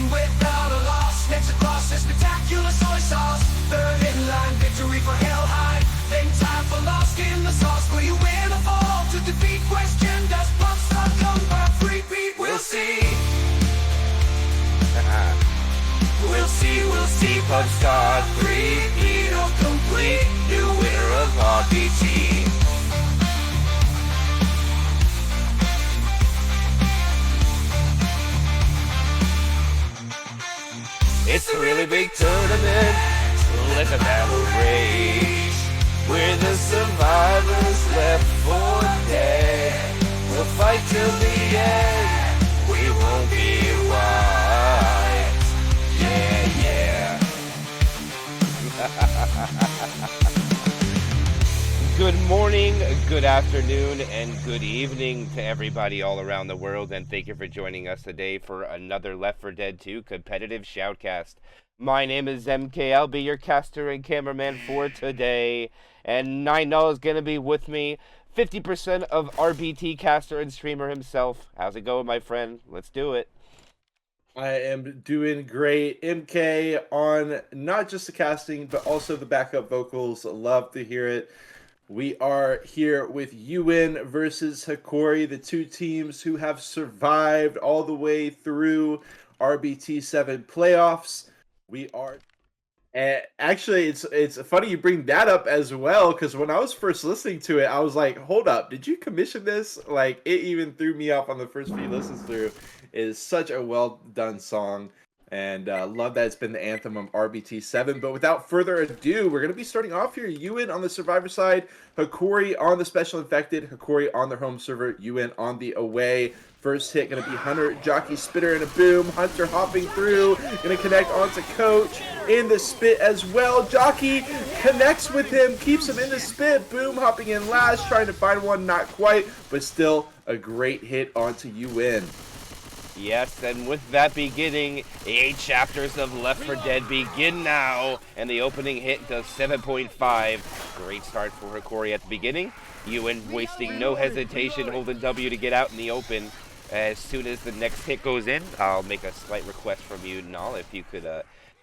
win without a loss. Next across the spectacular soy sauce. Third in line victory for Hell High. Then time for lost in the sauce. Will you win or fall to defeat? Question, does Pumpstar come back? Repeat, we'll see. We'll see. Pumpstar 3 or complete. New winner of RBT. It's a really big tournament, like a battle rage. We're the survivors left for dead. We'll fight till the end, we won't be white. Yeah, yeah. Good morning, good afternoon, and good evening to everybody all around the world, and thank you for joining us today for another Left 4 Dead 2 competitive shoutcast. My name is MK, I'll be your caster and cameraman for today, and Nino is going to be with me, 50% of RBT caster and streamer himself. How's it going, my friend? Let's do it. I am doing great. MK on not just the casting, but also the backup vocals. Love to hear it. We are here with Uwin versus Hokori, the two teams who have survived all the way through RBT 7 playoffs. We are... And actually, it's funny you bring that up as well, because when I was first listening to it, I was like, hold up, did you commission this? Like, it even threw me off on the first few listens through. It is such a well-done song, and love that it's been the anthem of RBT 7. But without further ado, we're going to be starting off here. Uwin on the Survivor side, Hokori on the Special Infected, Hokori on their home server, Uwin on the away. First hit going to be Hunter, Jockey, Spitter, and a boom. Hunter hopping through, going to connect onto Coach in the spit as well. Jockey connects with him, keeps him in the spit. Boom hopping in last, trying to find one, not quite, but still a great hit onto Uwin. Yes, and with that beginning, the 8 chapters of Left 4 Dead begin now, and the opening hit does 7.5. Great start for Hokori at the beginning. Uwin wasting no hesitation, holding W to get out in the open. As soon as the next hit goes in, I'll make a slight request from you, Nal, if you could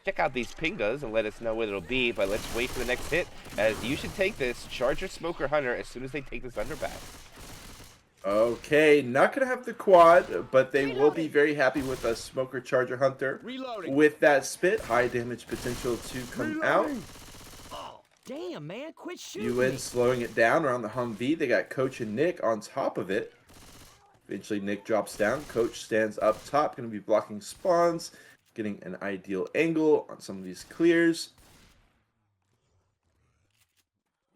check out these pingas and let us know what it'll be, but let's wait for the next hit, as you should take this Charger, Smoker, Hunter as soon as they take this underback. Okay, not going to have the quad, but they will be very happy with a Smoker, Charger, Hunter. Reloading. With that spit, high damage potential to come out. Oh, damn, man, quit shooting. Uwin slowing it down around the Humvee. They got Coach and Nick on top of it. Eventually, Nick drops down. Coach stands up top, going to be blocking spawns, getting an ideal angle on some of these clears.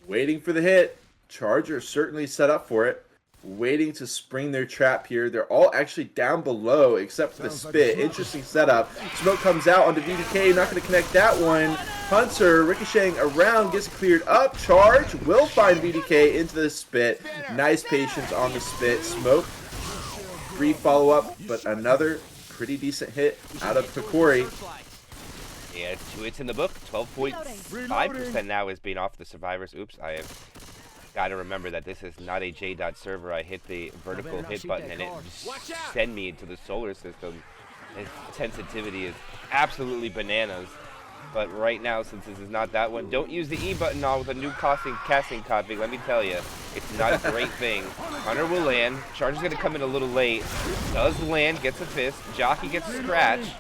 Waiting for the hit. Charger certainly set up for it. Waiting to spring their trap here. They're all actually down below except for the spit. Interesting setup. Smoke comes out onto VDK. Not going to connect that one. Hunter ricocheting around, gets cleared up. Charge will find VDK into the spit. Nice patience on the spit. Smoke. Brief follow-up, but another pretty decent hit out of Hokori. Yeah, 2 hits in the book. 12.5% now is being off the survivors. Oops, I have got to remember that this is not a J-Dot server. I hit the vertical hit button and it just sent me into the solar system. Its sensitivity is absolutely bananas. But right now, since this is not that one, don't use the E button on with a new casting config. Let me tell you, it's not a great thing. Hunter will land. Charger's going to come in a little late. Does land, gets a fist. Jockey gets scratched.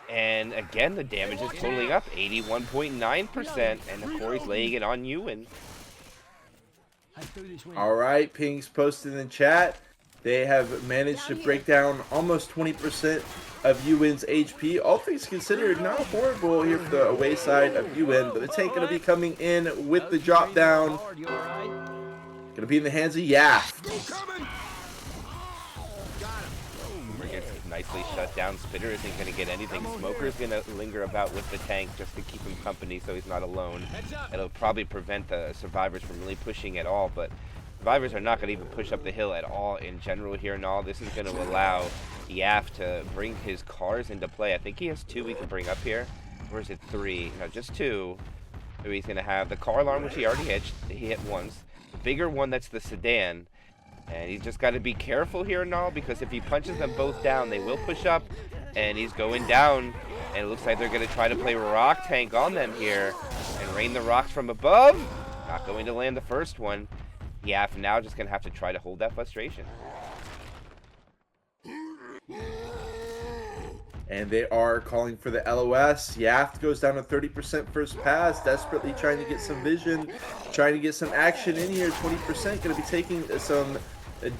And again, the damage is totaling up 81.9%. And Hokori's laying it on Uwin. All right, pings posted in the chat. They have managed to break down almost 20% of Uwin's HP. All things considered, not horrible here for the away side of Uwin, but the tank going to be coming in with the drop down. Going to be in the hands of Yaft. Gets nicely shut down. Spitter isn't going to get anything. Smoker's going to linger about with the tank just to keep him company so he's not alone. It'll probably prevent the survivors from really pushing at all, but survivors are not going to even push up the hill at all in general here and all. This is going to allow Yaft to bring his cars into play. I think he has 2 we can bring up here. Or is it 3? No, just 2. So he's going to have the car alarm, which he already hit. He hit once. The bigger one, that's the sedan. And he's just got to be careful here and all, because if he punches them both down, they will push up. and he's going down. And it looks like they're going to try to play rock tank on them here and rain the rocks from above. Not going to land the first one. Yeah, for now, just going to have to try to hold that frustration. And they are calling for the LOS. Yaft goes down to 30% first pass, desperately trying to get some vision, trying to get some action in here. 20% going to be taking some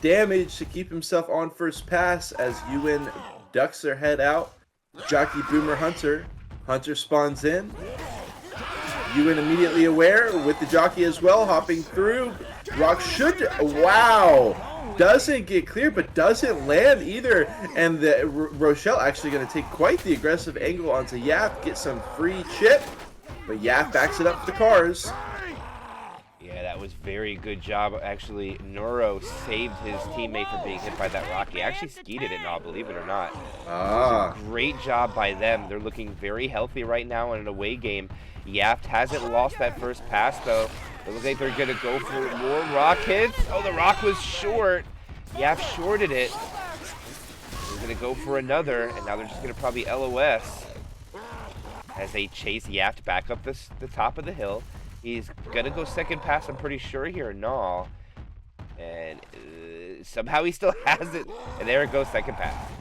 damage to keep himself on first pass as Uwin ducks their head out. Jockey Boomer Hunter. Hunter spawns in. Uwin immediately aware with the jockey as well, hopping through. Rock should, wow! Doesn't get clear, but doesn't land either. And the Rochelle actually going to take quite the aggressive angle onto Yap, get some free chip. But Yap backs it up for the cars. Yeah, that was very good job. Actually, Neuro saved his teammate from being hit by that rock. He actually skeeted it now, believe it or not. Great job by them. They're looking very healthy right now in an away game. Yaft hasn't lost that first pass, though. It looks like they're going to go for more rock hits. Oh, the rock was short. Yaft shorted it. They're going to go for another, and now they're just going to probably LOS as they chase Yaft back up the top of the hill. He's going to go second pass, I'm pretty sure here. No. And somehow he still has it. And there it goes, second pass.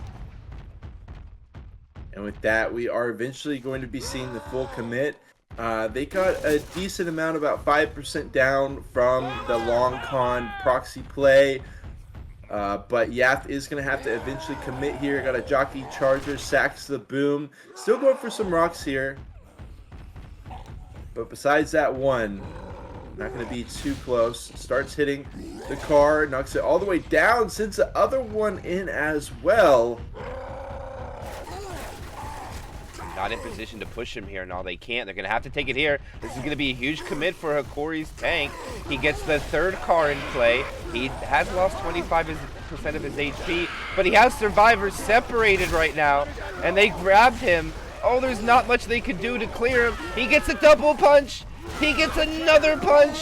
And with that, we are eventually going to be seeing the full commit. They got a decent amount, about 5% down from the long con proxy play. But Yaft is going to have to eventually commit here. Got a jockey charger, sacks the boom. Still going for some rocks here. But besides that one, not going to be too close. Starts hitting the car, knocks it all the way down, sends the other one in as well. Not in position to push him here. No, they can't. They're going to have to take it here. This is going to be a huge commit for Hokori's tank. He gets the third car in play. He has lost 25% of his HP, but he has survivors separated right now, and they grabbed him. Oh, there's not much they could do to clear him. He gets a double punch. He gets another punch.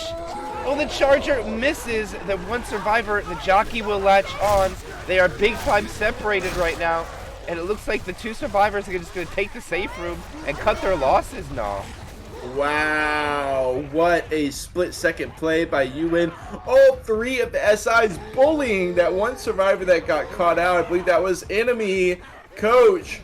Oh, the charger misses. The one survivor, the jockey will latch on. They are big time separated right now. And it looks like the two survivors are just going to take the safe room and cut their losses now. Wow, what a split-second play by Uwin. All three of the SIs bullying that one survivor that got caught out. I believe that was enemy coach.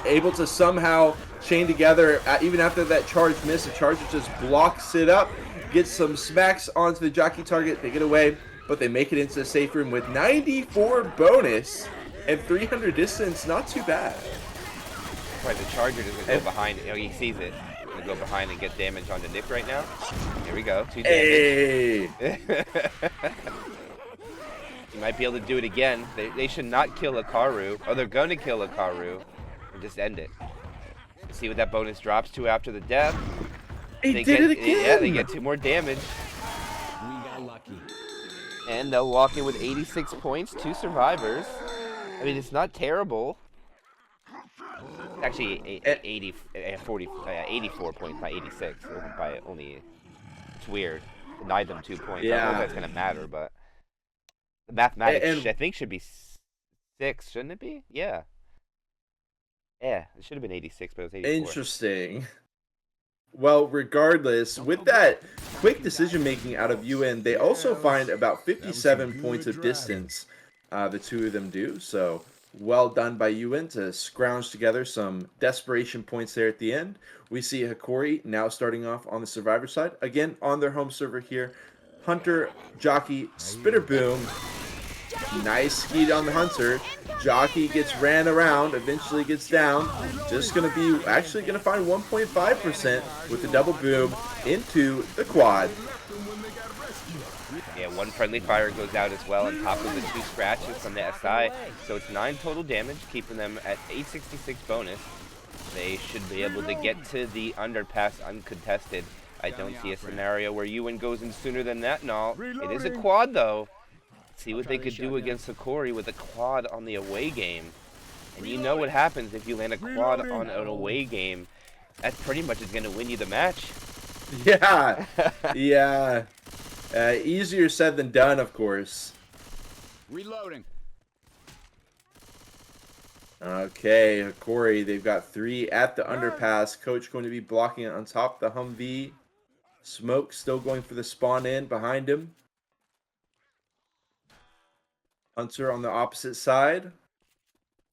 Able to somehow chain together, even after that charge miss. The charger just blocks it up, gets some smacks onto the jockey target. They get away, but they make it into the safe room with 94 bonus. And 300 distance, not too bad. Right, the charger doesn't go behind. You know, he sees it. He's gonna go behind and get damage onto Nick right now. Here we go. 2 damage. Hey. He might be able to do it again. They should not kill Hikaru. Oh, they're going to kill Hikaru and just end it. See what that bonus drops to after the death. They did it again. Yeah, they get 2 more damage. We got lucky. And they'll walk in with 86 points, 2 survivors. I mean, it's not terrible. Actually, 84 points, not 86. By only, it's weird. Denied them 2 points. Yeah. I don't know if that's going to matter, but the mathematics, I think, should be 6, shouldn't it be? Yeah. Yeah, it should have been 86, but it was 84. Interesting. Well, regardless, with that quick decision-making out of UN, they also find about 57 points of distance. The two of them do, so well done by Uwin to scrounge together some desperation points there at the end. We see Hokori now starting off on the survivor side, again on their home server here. Hunter, Jockey, Spitter Boom, nice skeet on the Hunter. Jockey gets ran around, eventually gets down. Just going to be actually going to find 1.5% with the double boom into the quad. Yeah, 1 friendly fire goes out as well on top of the 2 scratches from the SI. So it's 9 total damage, keeping them at 866 bonus. They should be able to get to the underpass uncontested. I don't see a scenario where Uwin goes in sooner than that. No, it is a quad though. See what they could do against Hokori with a quad on the away game. And you know what happens if you land a quad on an away game. That pretty much is going to win you the match. Yeah, yeah. Easier said than done, of course. Reloading. Okay, Hokori, they've got 3 at the underpass. Coach going to be blocking it on top of the Humvee. Smoke still going for the spawn in behind him. Hunter on the opposite side.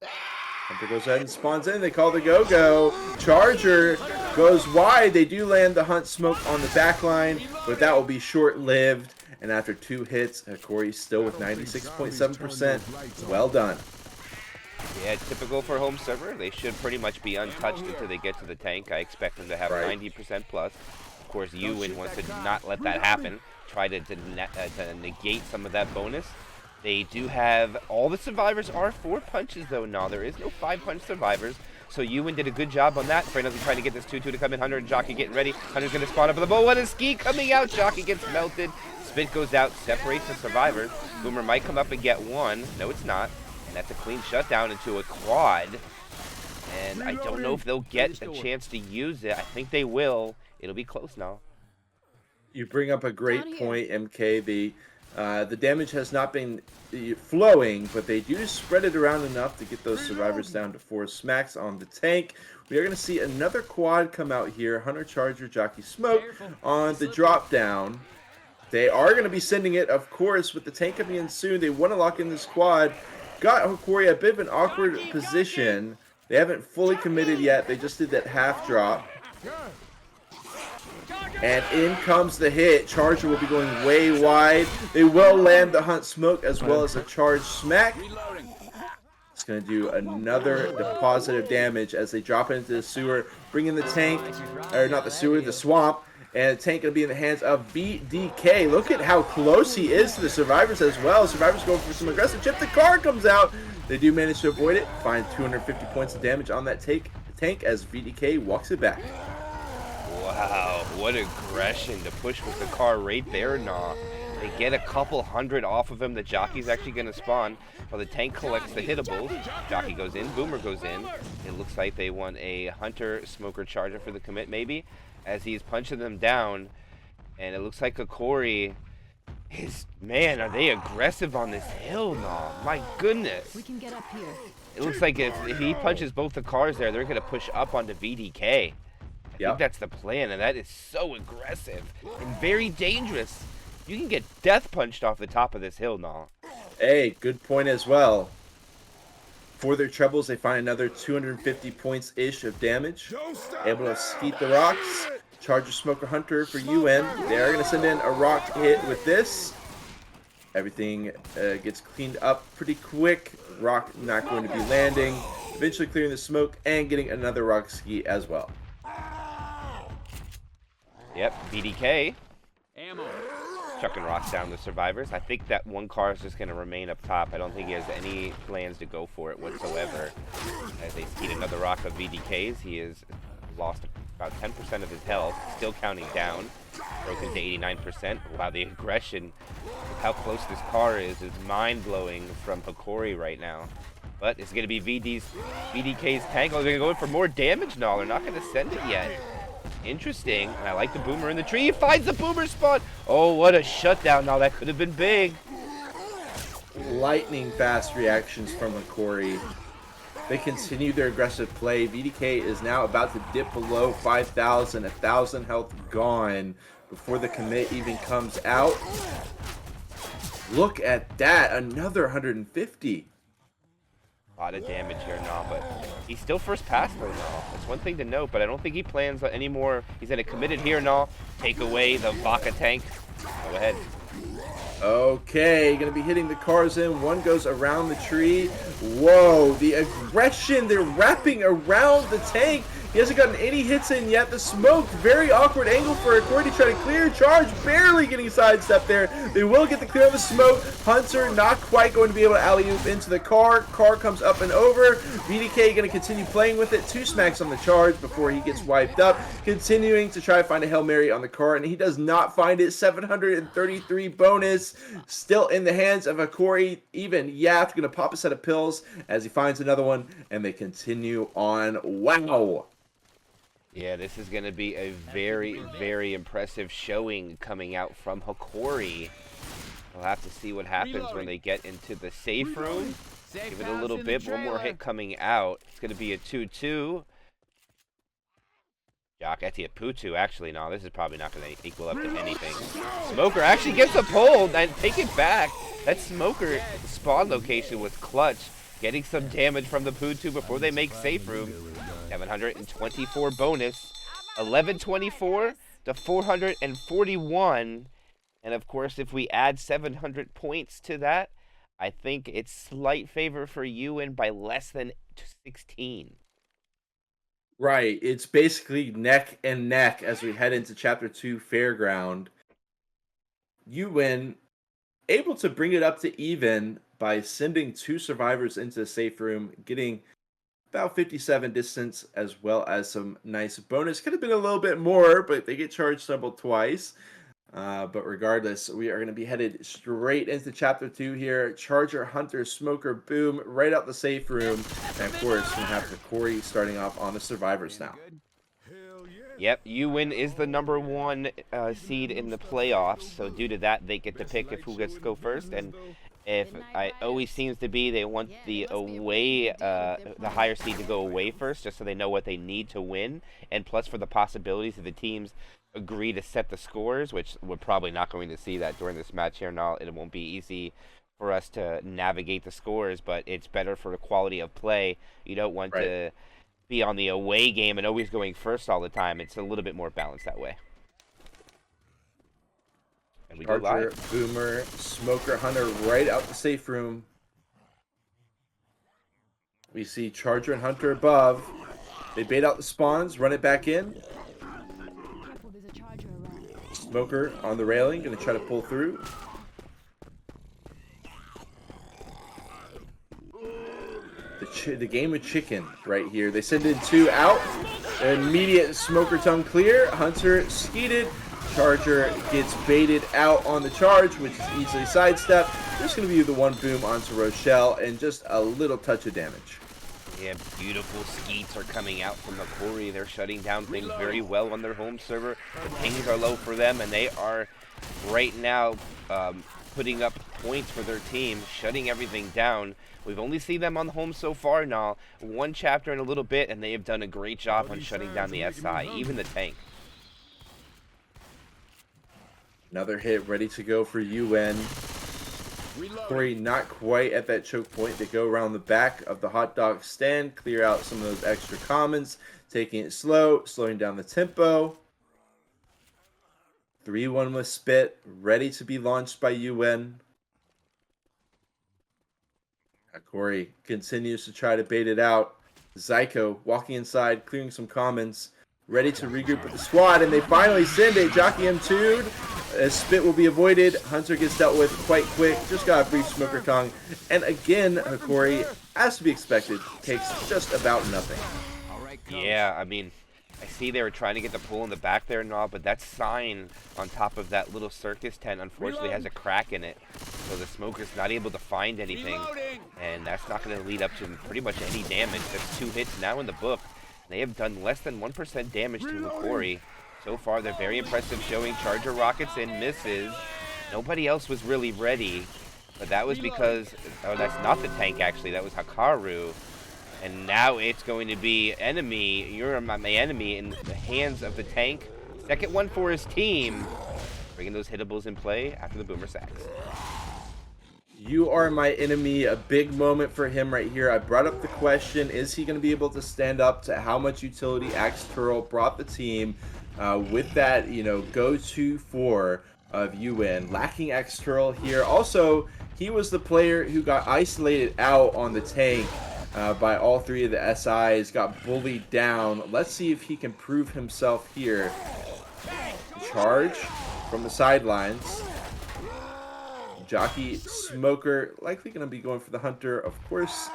Hunter goes ahead and spawns in. They call the go-go. Charger goes wide. They do land the Hunt Smoke on the back line, but that will be short-lived. And after 2 hits, Hokori still with 96.7%. Well done. Yeah, typical for home server. They should pretty much be untouched until they get to the tank. I expect them to have 90% plus. Of course, Uwin wants to not let that happen. Try to negate some of that bonus. They do have, all the survivors are 4 punches though. No, there is no 5-punch survivors. So Uwin did a good job on that. Finally trying to get this 2-2 to come in. Hunter and Jockey getting ready. Hunter's going to spawn up with the bow. What a ski coming out. Jockey gets melted. Spit goes out, separates the survivors. Boomer might come up and get one. No, it's not. And that's a clean shutdown into a quad. And I don't know if they'll get a chance to use it. I think they will. It'll be close now. You bring up a great point, MK. The damage has not been flowing, but they do spread it around enough to get those survivors down to 4 smacks on the tank. We are going to see another quad come out here. Hunter, Charger, Jockey, Smoke on the drop down. They are going to be sending it, of course, with the tank coming in soon. They want to lock in this quad. Got Hokori a bit of an awkward position. They haven't fully committed yet. They just did that half drop. And in comes the hit. Charger will be going way wide. They will land the Hunt Smoke as well as a charge smack. It's going to do another deposit of damage as they drop into the sewer, bring in the tank, or not the sewer, the swamp. And the tank going to be in the hands of BDK. Look at how close he is to the survivors as well. Survivors going for some aggressive chip. The car comes out. They do manage to avoid it. Find 250 points of damage on that tank as BDK walks it back. Wow, what aggression to push with the car right there, nah. They get a couple hundred off of him. The Jockey's actually going to spawn while the tank collects the hittables. Jockey goes in, Boomer goes in. It looks like they want a Hunter, Smoker, Charger for the commit maybe, as he's punching them down. And it looks like Hokori is, man, are they aggressive on this hill, nah. My goodness. We can get up here. It looks like if he punches both the cars there, they're going to push up onto VDK. I think that's the plan, and that is so aggressive and very dangerous. You can get death punched off the top of this hill, nah. Hey, good point as well. For their troubles, they find another 250 points-ish of damage. Able to skeet the rocks. Charger, Smoker, Hunter for UN. They are going to send in a rock hit with this. Everything gets cleaned up pretty quick. Rock not going to be landing. Eventually clearing the smoke and getting another rock ski as well. Yep, BDK. Chucking rocks down the survivors. I think that one car is just going to remain up top. I don't think he has any plans to go for it whatsoever. As they skeet another rock of VDK's, he has lost about 10% of his health. Still counting down. Broken to 89%. Wow, the aggression of how close this car is mind-blowing from Hokori right now. But it's going to be VDK's tank. Oh, they're going to go in for more damage? No, they're not going to send it yet. Interesting. And I like the Boomer in the tree. He finds the Boomer spot. Oh, what a shutdown. Now that could have been big. Lightning fast reactions from Hokori. They continue their aggressive play. VDK is now about to dip below 5,000. 1,000 health gone before the commit even comes out. Look at that. Another 150. A lot of damage here now, but he's still first pass though now. That's one thing to note, but I don't think he plans any more. He's gonna commit it here now. Take away the Vaca tank. Go ahead. Okay, gonna be hitting the cars in. One goes around the tree. Whoa, the aggression. They're wrapping around the tank. He hasn't gotten any hits in yet. The smoke, very awkward angle for Hokori to try to clear. Charge, barely getting sidestepped there. They will get the clear of the smoke. Hunter not quite going to be able to alley-oop into the car. Car comes up and over. VDK going to continue playing with it. 2 smacks on the charge before he gets wiped up. Continuing to try to find a Hail Mary on the car, and he does not find it. 733 bonus. Still in the hands of Hokori. Even Yath going to pop a set of pills as he finds another one, and they continue on. Wow. Yeah, this is going to be a very, very impressive showing coming out from Hokori. We'll have to see what happens when they get into the safe room. Give it a little bit. One more hit coming out. It's going to be a 2-2. Jock, that's a Putu. Actually, no, this is probably not going to equal up to anything. Smoker actually gets a pull. And take it back. That Smoker spawn location was clutch. Getting some damage from the Putu before they make safe room. 724 bonus. 1124 to 441. And of course, if we add 700 points to that, I think it's slight favor for Uwin by less than 16. Right. It's basically neck and neck as we head into Chapter 2 Fairground. Uwin able to bring it up to even by sending 2 survivors into the safe room, getting about 57 distance as well as some nice bonus. Could have been a little bit more, but they get charged double twice. But regardless, we are going to be headed straight into Chapter 2 here. Charger, Hunter, Smoker, Boom, right out the safe room. And of course, we're going to have Hokori starting off on the survivors now. Yep, Uwin is the #1 seed in the playoffs. So due to that, they get to pick who gets to go first. And if it always seems to be they want the away, the higher seed to go away first, just so they know what they need to win. And plus for the possibilities of the teams agree to set the scores, which we're probably not going to see that during this match here. Now it won't be easy for us to navigate the scores, but it's better for the quality of play. You don't want to be on the away game and always going first all the time. It's a little bit more balanced that way. And we go Charger, live. Boomer, Smoker, Hunter right out the safe room. We see Charger and Hunter above. They bait out the spawns, run it back in. Smoker on the railing, going to try to pull through. The game of chicken right here. They send in 2 out. Immediate Smoker tongue clear. Hunter skeeted. Charger gets baited out on the charge, which is easily sidestepped. There's going to be the 1 boom onto Rochelle and just a little touch of damage. Yeah, beautiful skeets are coming out from Hokori. They're shutting down things very well on their home server. The pings are low for them, and they are right now putting up points for their team, shutting everything down. We've only seen them on home so far now, 1 chapter in a little bit, and they have done a great job on shutting down the SI, even the tank. Another hit ready to go for Uwin. Hokori not quite at that choke point. They go around the back of the hot dog stand, clear out some of those extra commons, taking it slow, slowing down the tempo. 3-1 with Spit, ready to be launched by Uwin. Hokori continues to try to bait it out. Zyko walking inside, clearing some commons, ready to regroup with the squad, and they finally send it. Jockey M2'd. Spit will be avoided. Hunter gets dealt with quite quick. Just got a brief Smoker tongue. And again, Hokori, as to be expected, takes just about nothing. Yeah, I mean, I see they were trying to get the pull in the back there and all, but that sign on top of that little circus tent unfortunately has a crack in it. So the Smoker's not able to find anything. And that's not going to lead up to pretty much any damage. That's 2 hits now in the book. They have done less than 1% damage to Hokori. So far, they're very impressive, showing Charger rockets in, misses. Nobody else was really ready, but that was because, oh, that's not the tank actually, that was Hikaru. And now it's going to be enemy, you're my enemy in the hands of the tank. Second one for his team. Bringing those hittables in play after the boomer sacks. You are my enemy, a big moment for him right here. I brought up the question, is he going to be able to stand up to how much utility Axe Turtle brought the team with that, go-to 4 of Uwin. Lacking Axe Turtle here. Also, he was the player who got isolated out on the tank by all 3 of the SIs, got bullied down. Let's see if he can prove himself here. Charge from the sidelines. Jockey, Smoker, likely going to be going for the Hunter, of course.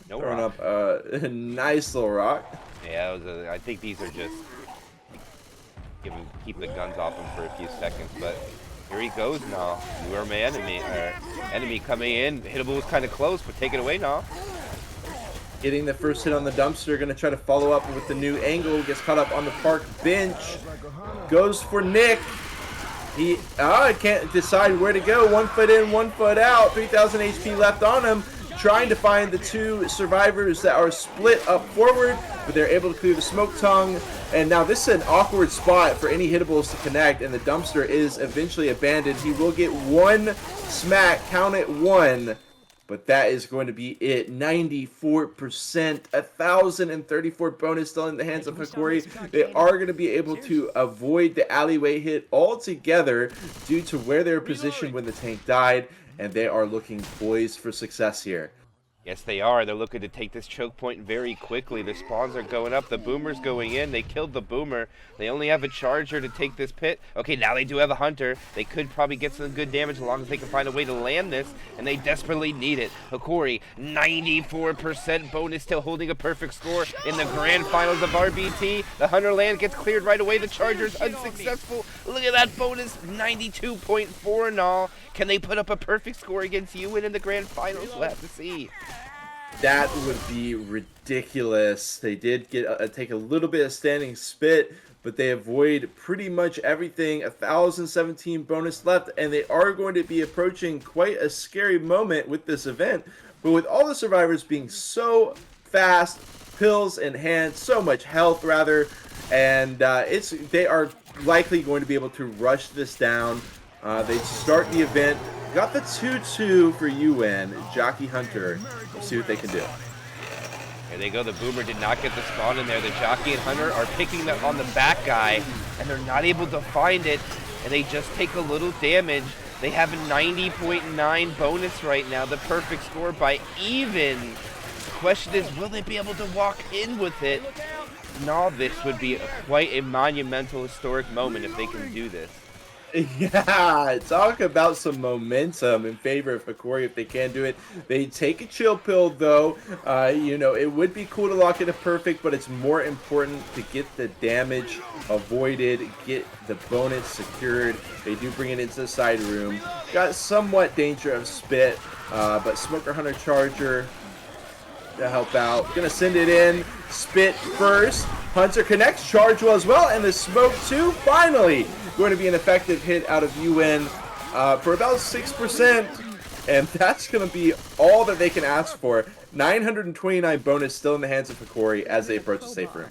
No Throwing rock. up a nice little rock. Yeah, I think these are just keep the guns off him for a few seconds, but here he goes now. You are my enemy. Enemy coming in. Hittable was kind of close, but take it away now. Getting the first hit on the dumpster, going to try to follow up with the new angle. Gets caught up on the park bench. Goes for Nick. He can't decide where to go. 1 foot in, 1 foot out. 3,000 HP left on him. Trying to find the two survivors that are split up forward, but they're able to clear the smoke tongue. And now this is an awkward spot for any hittables to connect, and the dumpster is eventually abandoned. He will get one smack, count it 1, but that is going to be it. 94%, 1,034 bonus still in the hands of Hokori. They are going to be able to avoid the alleyway hit altogether due to where they were positioned when the tank died. And they are looking poised for success here. Yes, they are. They're looking to take this choke point very quickly. The spawns are going up. The boomer's going in. They killed the boomer. They only have a charger to take this pit. Okay, now they do have a hunter. They could probably get some good damage as long as they can find a way to land this, and they desperately need it. Hokori, 94% bonus, still holding a perfect score in the grand finals of RBT. The hunter land gets cleared right away. The charger's unsuccessful. Look at that bonus, 92.4 now. Can they put up a perfect score against Uwin in the grand finals? We'll have to see. That would be ridiculous. They did get take a little bit of standing spit, but they avoid pretty much everything. 1,017 bonus left, and they are going to be approaching quite a scary moment with this event. But with all the survivors being so fast, pills in hand, so much health rather, and they are likely going to be able to rush this down. They start the event. Got the 2-2 for Uwin. Jockey Hunter. We'll see what they can do. Here they go. The boomer did not get the spawn in there. The jockey and hunter are picking on the back guy, and they're not able to find it, and they just take a little damage. They have a 90.9 bonus right now, the perfect score by even. The question is, will they be able to walk in with it? No, this would be quite a monumental, historic moment if they can do this. Yeah, talk about some momentum in favor of Hokori if they can do it. They take a chill pill, though. You know, it would be cool to lock in a perfect, but it's more important to get the damage avoided, get the bonus secured. They do bring it into the side room. Got somewhat danger of spit, but Smoker Hunter Charger to help out. Gonna send it in. Spit first. Hunter connects. Charge will as well. And the smoke too. Finally going to be an effective hit out of Uwin for about 6%. And that's going to be all that they can ask for. 929 bonus still in the hands of Hokori as they approach the safe room.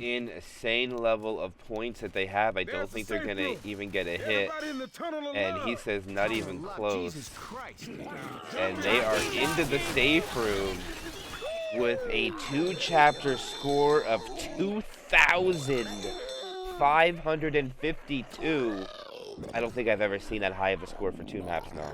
Insane level of points that they have. I don't think they're going to even get a hit. And he says not even close. And they are into the safe room with a 2-chapter score of 2,552. I don't think I've ever seen that high of a score for 2 maps now.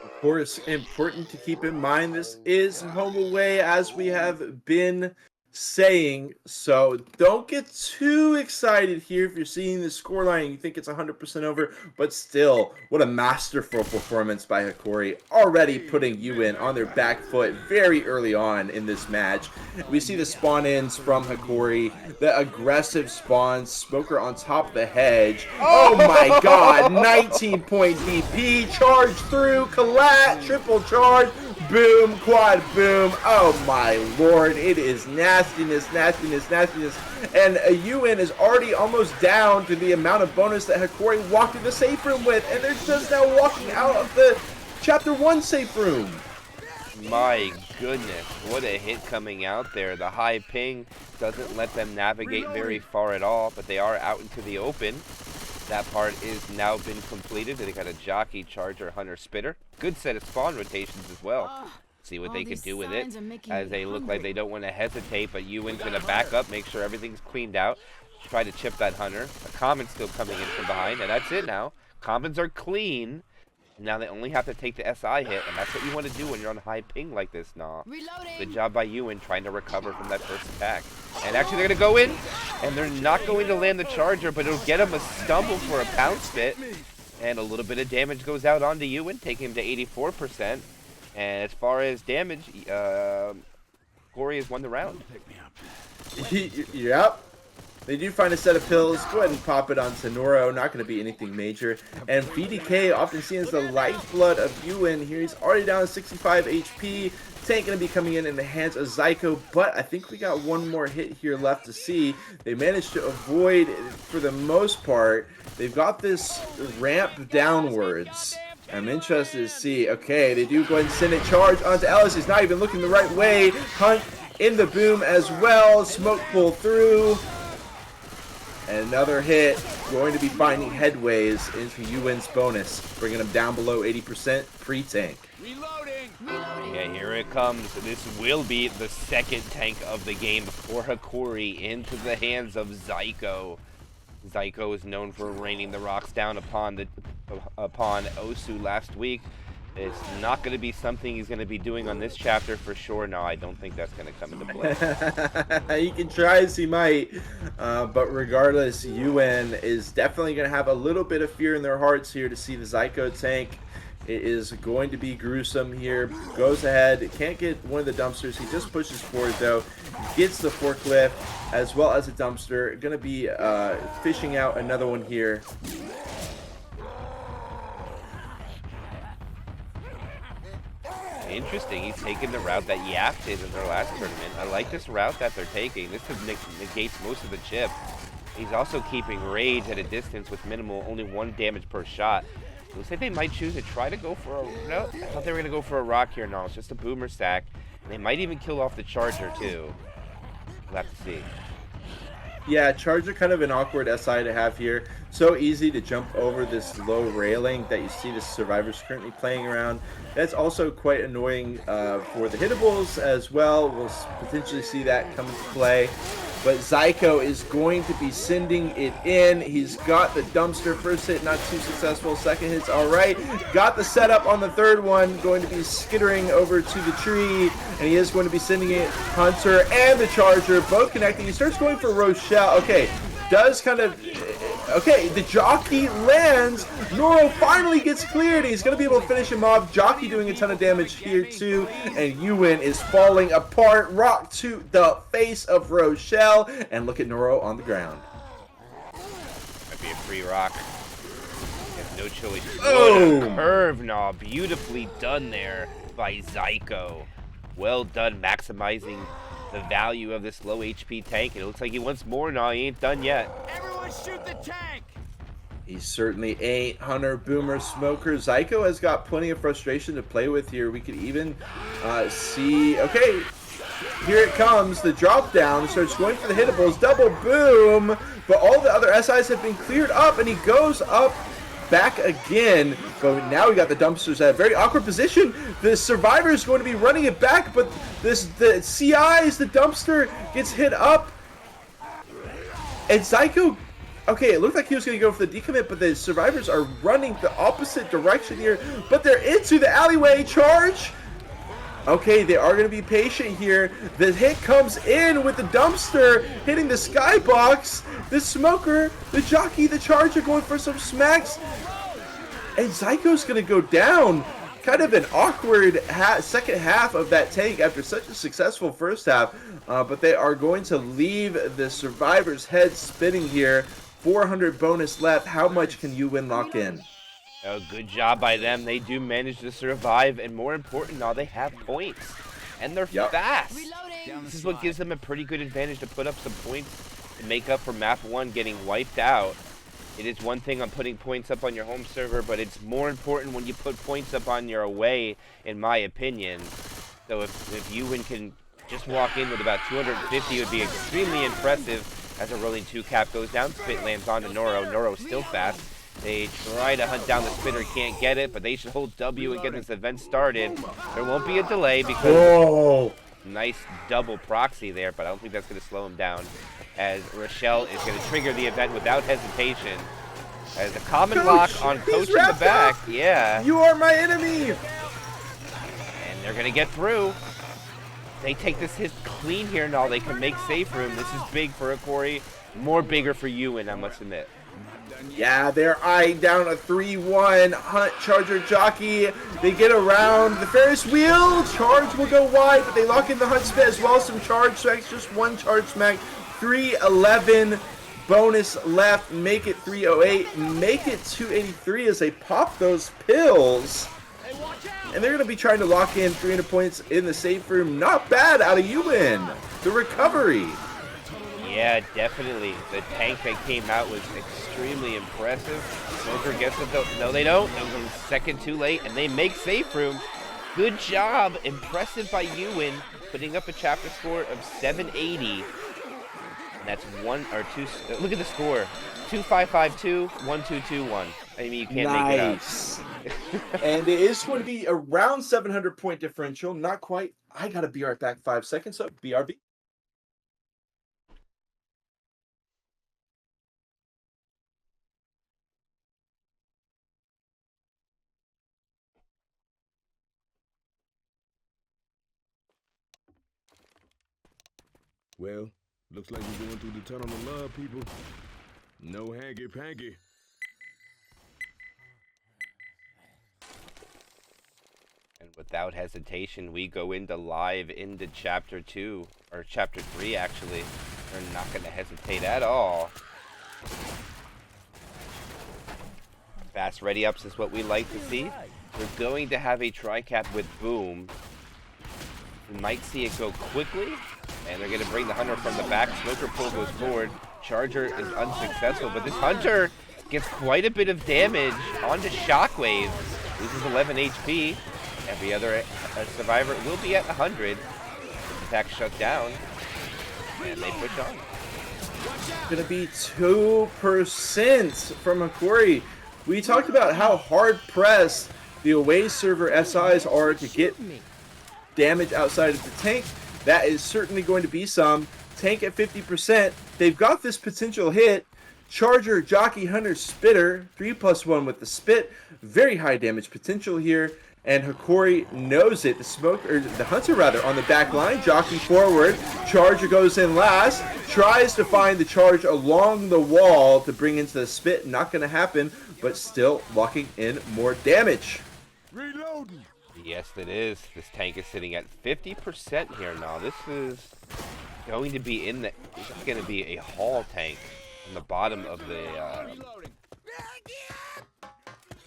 Of course, important to keep in mind, this is home away, as we have been saying, so don't get too excited here if you're seeing the scoreline and you think it's 100% over, but still, what a masterful performance by Hokori, already putting Uwin on their back foot very early on in this match. We see the spawn-ins from Hokori, the aggressive spawns, Smoker on top of the hedge. Oh my god, 19-point DP, charge through, collat, triple charge, boom, quad boom. Oh my lord, it is nastiness. And Uwin is already almost down to the amount of bonus that Hokori walked in the safe room with, and they're just now walking out of the Chapter 1 safe room. My goodness, what a hit coming out there. The high ping doesn't let them navigate very far at all, but they are out into the open. That part is now been completed. They got a jockey, charger, hunter, spitter. Good set of spawn rotations as well. See what they can do with it, as they look like they don't want to hesitate, but Uwin's going to back up, make sure everything's cleaned out. Try to chip that hunter. A common's still coming in from behind, and that's it now. Commons are clean. Now they only have to take the SI hit, and that's what you want to do when you're on high ping like this, nah. Good job by Uwin trying to recover from that first attack. And actually they're going to go in, and they're not going to land the charger, but it'll get them a stumble for a pound spit. And a little bit of damage goes out onto Uwin, taking him to 84%. And as far as damage, Hokori has won the round. Yep. They do find a set of pills. Go ahead and pop it on Noro. Not going to be anything major. And VDK, often seen as the lifeblood of Uwin. Here he's already down to 65 HP. Tank going to be coming in the hands of Zyko. But I think we got one more hit here left to see. They managed to avoid, for the most part. They've got this ramp downwards. I'm interested to see. Okay, they do go ahead and send a charge onto Ellis. He's not even looking the right way. Hunt in the boom as well. Smoke pull through. And another hit, going to be finding headways into Uwin's bonus, bringing him down below 80% pre-tank. Reloading! Yeah, here it comes. This will be the second tank of the game for Hokori into the hands of Zyko. Zyko is known for raining the rocks down upon Osu last week. It's not going to be something he's going to be doing on this chapter for sure. No, I don't think that's going to come into play. He can try as he might, but regardless, Uwin is definitely going to have a little bit of fear in their hearts here to see the Zyko tank. It is going to be gruesome here. Goes ahead, can't get one of the dumpsters. He just pushes forward though, gets the forklift as well as a dumpster. Going to be fishing out another one here. Interesting, he's taking the route that Yap did in their last tournament. I like this route that they're taking. This negates most of the chip. He's also keeping Rage at a distance with minimal, only 1 damage per shot. Looks like they might choose to try to go for a... No, I thought they were going to go for a rock here. No, it's just a boomer stack. And they might even kill off the Charger, too. We'll have to see. Yeah, Charger kind of an awkward SI to have here. So easy to jump over this low railing that you see the survivors currently playing around. That's also quite annoying for the hittables as well. We'll potentially see that come into play. But Zyko is going to be sending it in. He's got the dumpster. First hit, not too successful. Second hit's all right. Got the setup on the third one. Going to be skittering over to the tree. And he is going to be sending it. Hunter and the Charger both connecting. He starts going for Rochelle. Okay, does kind of... Okay, the Jockey lands. Noro finally gets cleared. He's going to be able to finish him off. Jockey doing a ton of damage here too. And Uwin is falling apart. Rock to the face of Rochelle. And look at Noro on the ground. Might be a free rock. He has no choice. Oh! What a curve gnaw. Beautifully done there by Zyko. Well done maximizing the value of this low HP tank. It looks like he wants more. No, he ain't done yet. Everyone shoot the tank! He certainly ain't. Hunter, Boomer, Smoker. Zyko has got plenty of frustration to play with here. We could even see... Okay, here it comes. The drop down starts going for the hittables. Double boom. But all the other SIs have been cleared up, and he goes up back again. But now we got the dumpsters at a very awkward position. The survivor is going to be running it back, but the CIs, the dumpster gets hit up. And Zyko, okay, it looked like he was going to go for the decommit, but the survivors are running the opposite direction here. But they're into the alleyway charge. Okay, they are going to be patient here. The hit comes in with the dumpster hitting the skybox. The Smoker, the Jockey, the Charger going for some smacks. And Zyko's going to go down. Kind of an awkward second half of that tank after such a successful first half. But they are going to leave the survivors' head spinning here. 400 bonus left. How much can Uwin lock in? Oh, good job by them. They do manage to survive, and more important now, they have points. And they're fast. This is what gives them a pretty good advantage to put up some points to make up for map 1 getting wiped out. It is one thing on putting points up on your home server, but it's more important when you put points up on your away, in my opinion. So if Uwin can just walk in with about 250, it would be extremely impressive. As a rolling 2 cap goes down, spit lands onto Noro. Noro's still fast. They try to hunt down the spitter, can't get it, but they should hold W and get this event started. There won't be a delay because nice double proxy there, but I don't think that's going to slow him down. As Rochelle is going to trigger the event without hesitation. As a common lock on Coach in the back. Yeah. You are my enemy. And they're going to get through. They take this hit clean here now. They can make safe room. This is big for Hokori. More bigger for Uwin, I must admit. Yeah, they're eyeing down a 3-1. Hunt, Charger, Jockey. They get around the Ferris wheel. Charge will go wide, but they lock in the Hunt spit as well as some charge smacks. Just one charge smack 311 bonus left. Make it 308. Make it 283 as they pop those pills. And they're going to be trying to lock in 300 points in the safe room. Not bad out of Uwin. The recovery. Yeah, definitely. The tank that came out was extremely impressive. Smoker gets it though. No, they don't. It was a second too late, and they make safe room. Good job. Impressive by Uwin, putting up a chapter score of 780. And that's one or two. Look at the score: 2552, 1221. I mean, you can't make it up. And it is going to be around 700 point differential. Not quite. I got to be right back 5 seconds. So BRB. Well, looks like we're going through the tunnel of love, people. No hanky-panky. And without hesitation, we go into chapter 2, or chapter 3 actually. We're not going to hesitate at all. Fast ready ups is what we like to see. We're going to have a tri-cap with Boom. We might see it go quickly, and they're going to bring the Hunter from the back. Smoker pull goes forward. Charger is unsuccessful, but this Hunter gets quite a bit of damage onto Shockwave. Loses 11 HP. Every other survivor will be at 100. This attack shut down, and they push on. Going to be 2% from Hokori. We talked about how hard pressed the away server SIs are to get damage outside of the tank. That is certainly going to be some. Tank at 50%. They've got this potential hit. Charger, Jockey, Hunter, Spitter. 3+1 with the spit. Very high damage potential here. And Hokori knows it. The Hunter rather, on the back line. Jockey forward. Charger goes in last. Tries to find the charge along the wall to bring into the spit. Not going to happen, but still locking in more damage. Reloading. Yes, it is. This tank is sitting at 50% here now. This is going to be this is going to be a haul tank on the bottom of the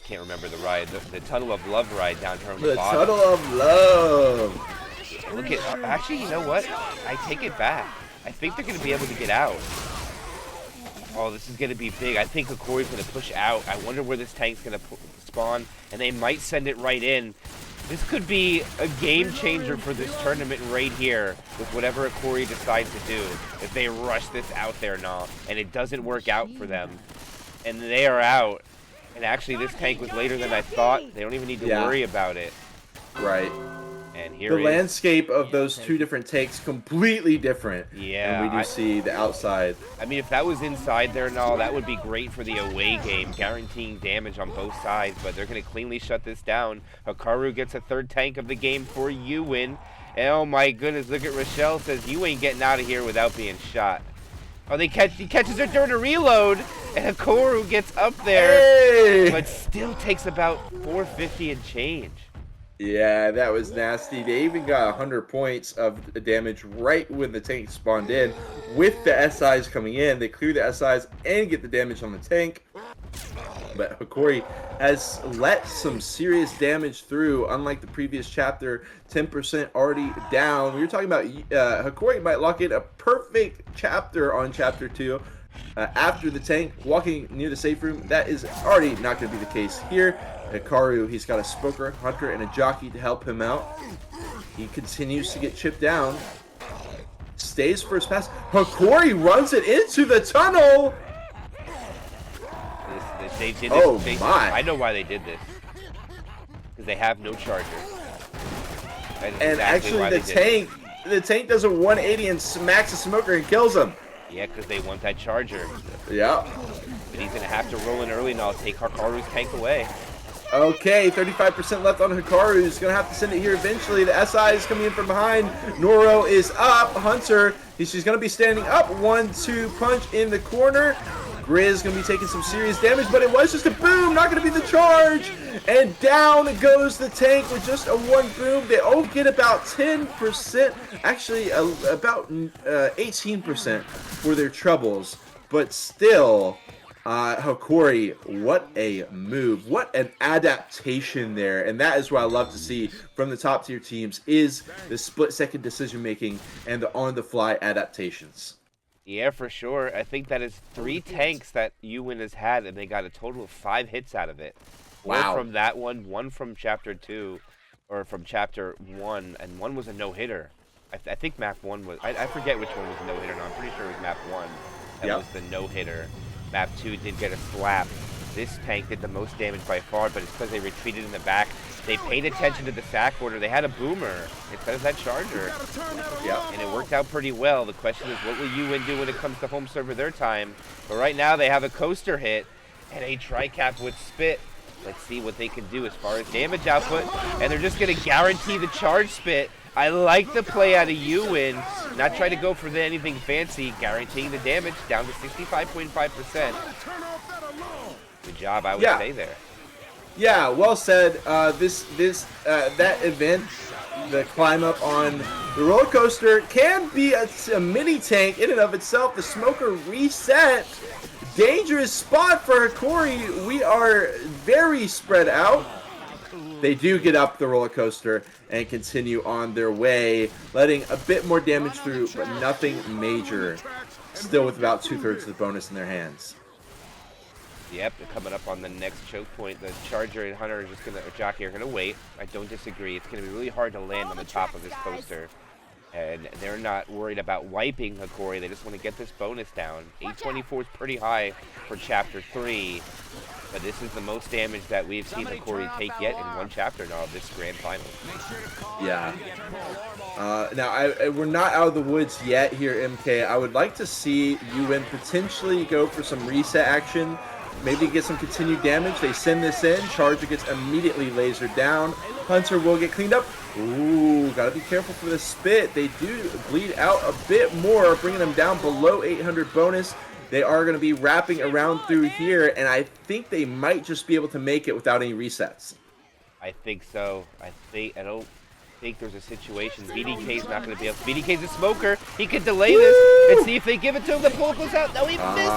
can't remember the ride, the Tunnel of Love ride down here on the bottom. The Tunnel of Love. Look at actually, you know what? I take it back. I think they're going to be able to get out. Oh, this is going to be big. I think Hokori's going to push out. I wonder where this tank's going to spawn, and they might send it right in. This could be a game changer for this tournament right here with whatever Hokori decides to do. If they rush this out there now, and it doesn't work out for them, and they are out. And actually, this tank was later than I thought. They don't even need to worry about it. Right. And here the landscape of those two different tanks completely different. Yeah. And we do see the outside. I mean, if that was inside there and all, that would be great for the away game, guaranteeing damage on both sides. But they're going to cleanly shut this down. Hikaru gets a third tank of the game for Uwin. And oh my goodness, look at Rochelle says, you ain't getting out of here without being shot. Oh, he catches her during a reload, and Hikaru gets up there, but still takes about 450 and change. Yeah, that was nasty. They even got 100 points of damage right when the tank spawned in. With the SIs coming in, they clear the SIs and get the damage on the tank. But Hokori has let some serious damage through, unlike the previous chapter, 10% already down. We were talking about Hokori might lock in a perfect chapter on chapter 2 after the tank walking near the safe room. That is already not going to be the case here. Hikaru, he's got a Smoker, Hunter, and a Jockey to help him out. He continues to get chipped down. Stays first pass. Hokori runs it into the tunnel. They did this. Oh my! I know why they did this. Because they have no charger. And actually, the tank does a 180 and smacks the Smoker and kills him. Yeah, because they want that charger. Yeah. But he's gonna have to roll in early now. Take Hikaru's tank away. Okay, 35% left on Hikaru. He's going to have to send it here eventually. The SI is coming in from behind. Noro is up. Hunter, she's going to be standing up. 1-2 punch in the corner. Grizz going to be taking some serious damage, but it was just a boom, not going to be the charge. And down goes the tank with just a 1 boom. They all get about 10%, actually about 18% for their troubles. But still, Hokori, what a move, what an adaptation there. And that is what I love to see from the top tier teams, is the split-second decision making and the on-the-fly adaptations. Yeah, for sure. I think that is 3 tanks that Uwin has had, and they got a total of 5 hits out of it. Wow. 4 from that one from Chapter 2, or from Chapter 1, and 1 was a no-hitter. I think map 1 was... I forget which one was a no-hitter now. I'm pretty sure it was map 1 that was the no-hitter. Map 2 did get a slap. This tank did the most damage by far, but it's because they retreated in the back. They paid attention to the sack order. They had a boomer instead of that charger. And it worked out pretty well. The question is, what will Uwin do when it comes to home server their time? But right now, they have a coaster hit and a tri-cap with spit. Let's see what they can do as far as damage output. And they're just going to guarantee the charge spit. I like the play out of Uwin. Not trying to go for anything fancy. Guaranteeing the damage down to 65.5%. Good job, I would say there. Yeah, well said. That event, the climb up on the roller coaster, can be a mini tank in and of itself. The smoker reset. Dangerous spot for Hokori. We are very spread out. They do get up the roller coaster and continue on their way, letting a bit more damage through, but nothing major. Still with about 2/3 of the bonus in their hands. Yep, they're coming up on the next choke point. The Charger and Hunter are just gonna, or Jockey are gonna wait. I don't disagree. It's gonna be really hard to land on the top of this coaster. And they're not worried about wiping Hokori. They just want to get this bonus down. 824 is pretty high for Chapter 3. But this is the most damage that we've seen Hokori take yet in one chapter now of this grand final. Yeah. Now, we're not out of the woods yet here, MK. I would like to see Uwin potentially go for some reset action. Maybe get some continued damage. They send this in. Charger gets immediately lasered down. Hunter will get cleaned up. Ooh, gotta be careful for the spit. They do bleed out a bit more, bringing them down below 800 bonus. They are going to be wrapping around through here, and I think they might just be able to make it without any resets. I think so. I don't think there's a situation. BDK's not going to be able to. BDK's a smoker. He could delay this and see if they give it to him. The pull goes out. No, he misses.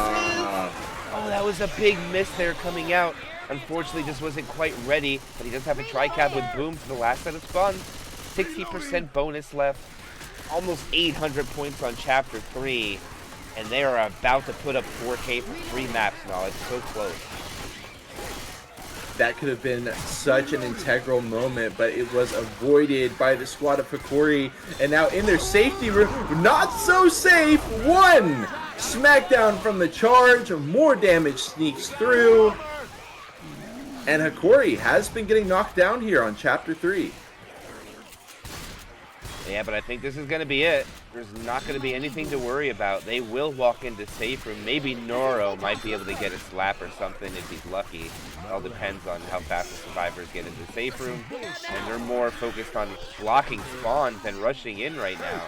Oh, that was a big miss there coming out. Unfortunately, just wasn't quite ready, but he does have a tri-cap with boom for the last set of spawns. 60% bonus left. Almost 800 points on Chapter 3. And they are about to put up 4K for 3 maps now. It's so close. That could have been such an integral moment, but it was avoided by the squad of Hokori. And now in their safety room, not so safe. 1 smackdown from the charge. More damage sneaks through. And Hokori has been getting knocked down here on Chapter 3. Yeah, but I think this is going to be it. There's not going to be anything to worry about. They will walk into safe room. Maybe Noro might be able to get a slap or something if he's lucky. It all depends on how fast the survivors get into safe room. And they're more focused on blocking spawns than rushing in right now.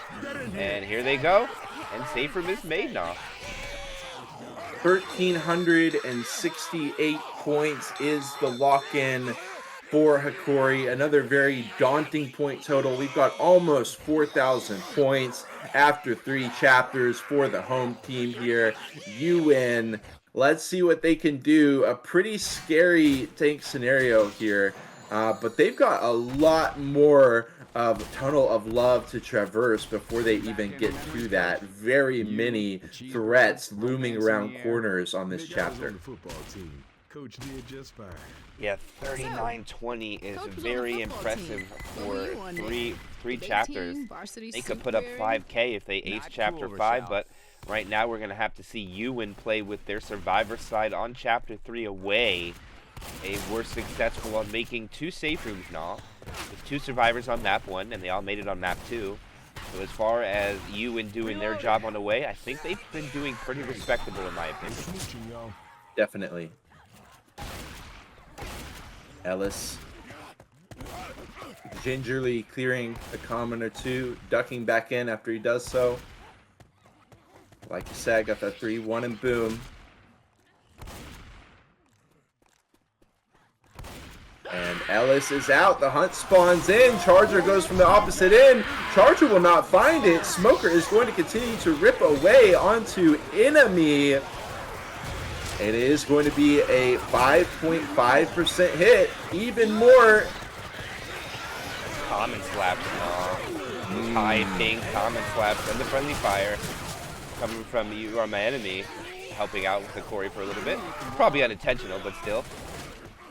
And here they go. And safe room is made now. 1,368 points is the lock-in for Hokori. Another very daunting point total. We've got almost 4,000 points after 3 chapters for the home team here. Uwin, let's see what they can do. A pretty scary tank scenario here, but they've got a lot more of Tunnel of Love to traverse before they even get to that. Very many threats looming around corners on this chapter. Coach did just fine. Yeah, 39-20 is very impressive for three chapters. They could put up 5K if they ace Chapter 5, but right now we're going to have to see Uwin play with their survivor side on Chapter 3 away. They were successful on making 2 safe rooms now, with 2 survivors on map 1, and they all made it on map 2. So as far as Uwin doing their job on the way, I think they've been doing pretty respectable in my opinion. Definitely. Ellis gingerly clearing a comment or 2, ducking back in after he does so. Like you said, got that 3-1 and boom. And Ellis is out. The hunt spawns in. Charger goes from the opposite end. Charger will not find it. Smoker is going to continue to rip away onto enemy. It is going to be a 5.5% hit. Even more. Common slaps. High ping, common slaps, and the friendly fire coming from You Are My Enemy, helping out with Hokori for a little bit. Probably unintentional, but still.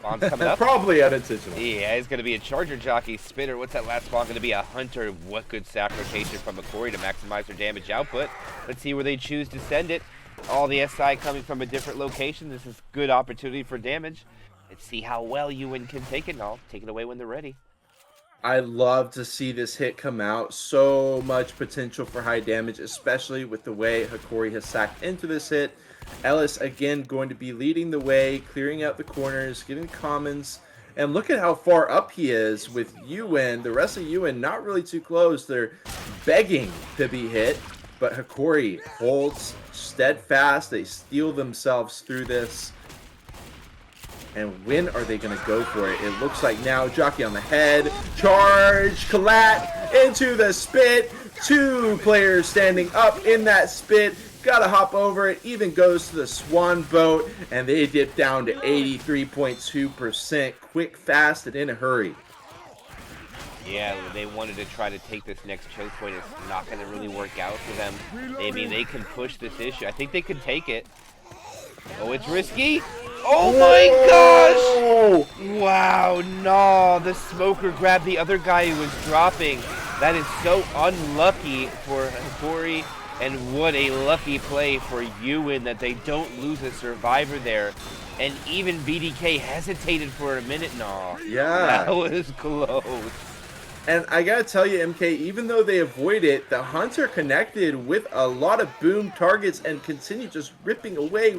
Bomb's coming up. Probably unintentional. Yeah, it's going to be a Charger Jockey Spinner. What's that last spawn going to be? A Hunter. What good sacrification from Hokori to maximize their damage output. Let's see where they choose to send it. All the SI coming from a different location. This is good opportunity for damage. Let's see how well Uwin can take it, and I'll take it away when they're ready. I love to see this hit come out. So much potential for high damage, especially with the way Hokori has sacked into this hit. Ellis again going to be leading the way, clearing out the corners, getting commons. And look at how far up he is with Uwin. The rest of Uwin not really too close. They're begging to be hit. But Hokori holds steadfast. They steal themselves through this. And when are they going to go for it? It looks like now Jockey on the head. Charge. Collat into the spit. Two players standing up in that spit. Got to hop over it. Even goes to the swan boat. And they dip down to 83.2%. Quick, fast, and in a hurry. Yeah, they wanted to try to take this next choke point. It's not going to really work out for them. Maybe they can push this issue. I think they can take it. Oh, it's risky. Oh my gosh! Wow, no. The smoker grabbed the other guy who was dropping. That is so unlucky for Hokori. And what a lucky play for Uwin that they don't lose a survivor there. And even BDK hesitated for a minute. No. Yeah. That was close. And I gotta tell you, MK, even though they avoid it, the Hunter connected with a lot of boom targets and continue just ripping away,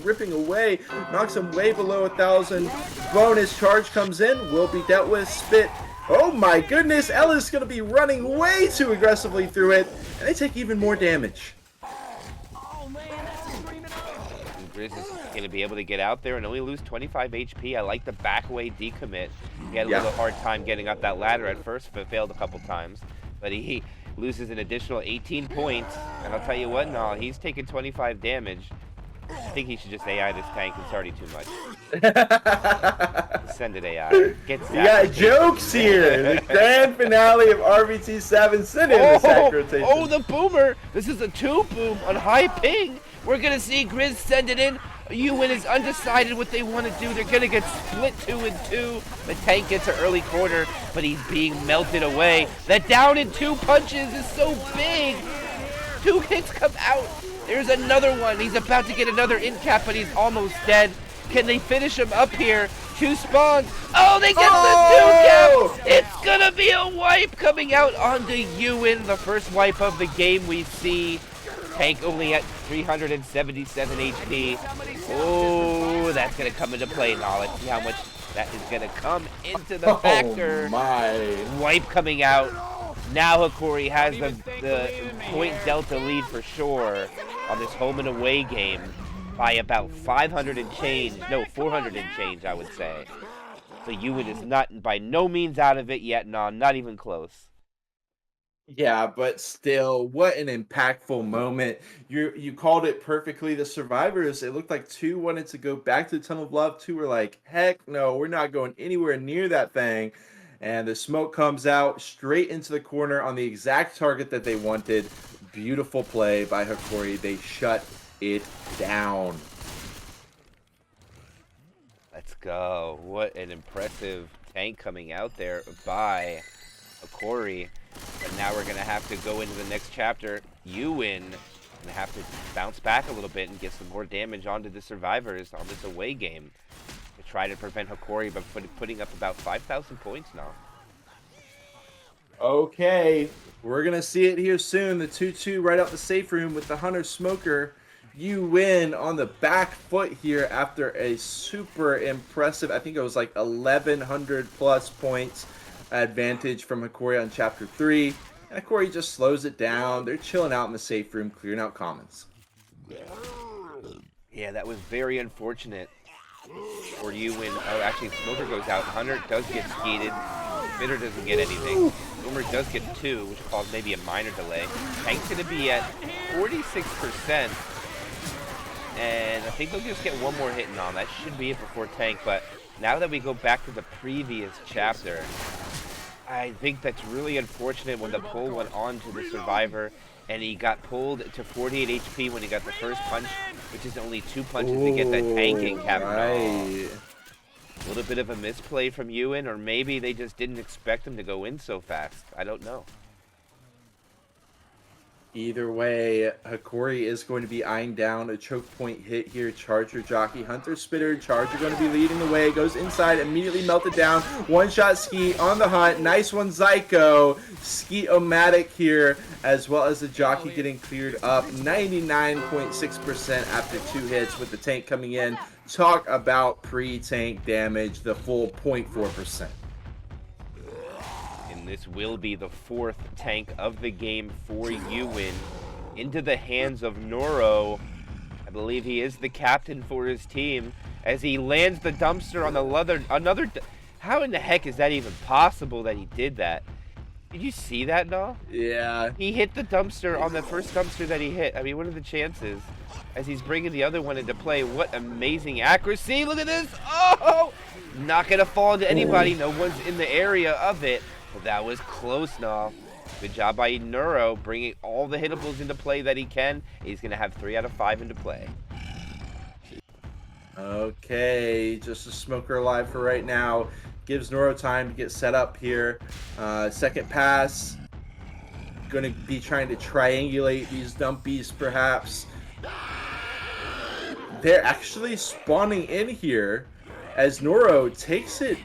knocks them way below 1,000. Bonus charge comes in, will be dealt with, spit. Oh my goodness, Ellis is gonna be running way too aggressively through it, and they take even more damage. Grizz is going to be able to get out there and only lose 25 HP. I like the back away decommit. He had a little hard time getting up that ladder at first, but failed a couple times. But he loses an additional 18 points. And I'll tell you what, no, he's taking 25 damage. I think he should just AI this tank. It's already too much. Send it AI. Get we got jokes here. The grand finale of RVT 7. Send in the sack rotation. Oh, the boomer. This is a 2-boom on high ping. We're going to see Grizz send it in. Uwin is undecided what they want to do. They're going to get split 2 and 2. The tank gets an early corner, but he's being melted away. That down in 2 punches is so big. 2 hits come out. There's another one. He's about to get another in cap, but he's almost dead. Can they finish him up here? 2 spawns. Oh, they get the 2 cap. It's going to be a wipe coming out onto Uwin. The first wipe of the game we see. Tank only at 377 HP. Oh, that's going to come into play now. Let's see how much that is going to come into the factor. Oh, my. Wipe coming out. Now Hokori has the point delta lead for sure on this home and away game by about 500 and change. No, 400 and change, I would say. So Uwin is not by no means out of it yet. No, not even close. Yeah, but still, what an impactful moment. You called it perfectly. The survivors, it looked like 2 wanted to go back to the Tunnel of Love. 2 were like, heck no, we're not going anywhere near that thing. And the smoke comes out straight into the corner on the exact target that they wanted. Beautiful play by Hokori. They shut it down. Let's go. What an impressive tank coming out there by Hokori. And now we're going to have to go into the next chapter. Uwin going to have to bounce back a little bit and get some more damage onto the survivors on this away game. To try to prevent Hokori by putting up about 5,000 points now. Okay, we're going to see it here soon. The 2-2 right out the safe room with the Hunter Smoker. Uwin on the back foot here after a super impressive, I think it was like 1,100 plus points advantage from Hokori on Chapter 3. And Hokori just slows it down. They're chilling out in the safe room, clearing out commons. Yeah, that was very unfortunate. for Uwin. Oh, actually, Smoker goes out. Hunter does get skeeted. Spitter doesn't get anything. Boomer does get 2, which caused maybe a minor delay. Tank's going to be at 46%. And I think they'll just get one more hit on. That should be it before Tank. But now that we go back to the previous chapter, I think that's really unfortunate when the pull went on to the Survivor. And he got pulled to 48 HP when he got the first punch, which is only 2 punches to get that tanking cap. Right. A little bit of a misplay from Uwin, or maybe they just didn't expect him to go in so fast. I don't know. Either way, Hokori is going to be eyeing down a choke point hit here. Charger, Jockey, Hunter, Spitter. Charger going to be leading the way. Goes inside, immediately melted down. One-shot Ski on the hunt. Nice one, Zyko. Ski-O-Matic here, as well as the Jockey getting cleared up. 99.6% after 2 hits with the tank coming in. Talk about pre-tank damage, the full 0.4%. This will be the 4th tank of the game for Uwin. Into the hands of Noro. I believe he is the captain for his team. As he lands the dumpster on another... How in the heck is that even possible that he did that? Did you see that, no? Yeah. He hit the dumpster on the first dumpster that he hit. I mean, what are the chances? As he's bringing the other one into play. What amazing accuracy. Look at this. Oh! Not going to fall into anybody. No one's in the area of it. Well, that was close, now. Good job by Neuro, bringing all the hittables into play that he can. He's going to have 3 out of 5 into play. Okay, just a Smoker alive for right now. Gives Neuro time to get set up here. Second pass. Going to be trying to triangulate these dumpies, perhaps. They're actually spawning in here as Noro takes it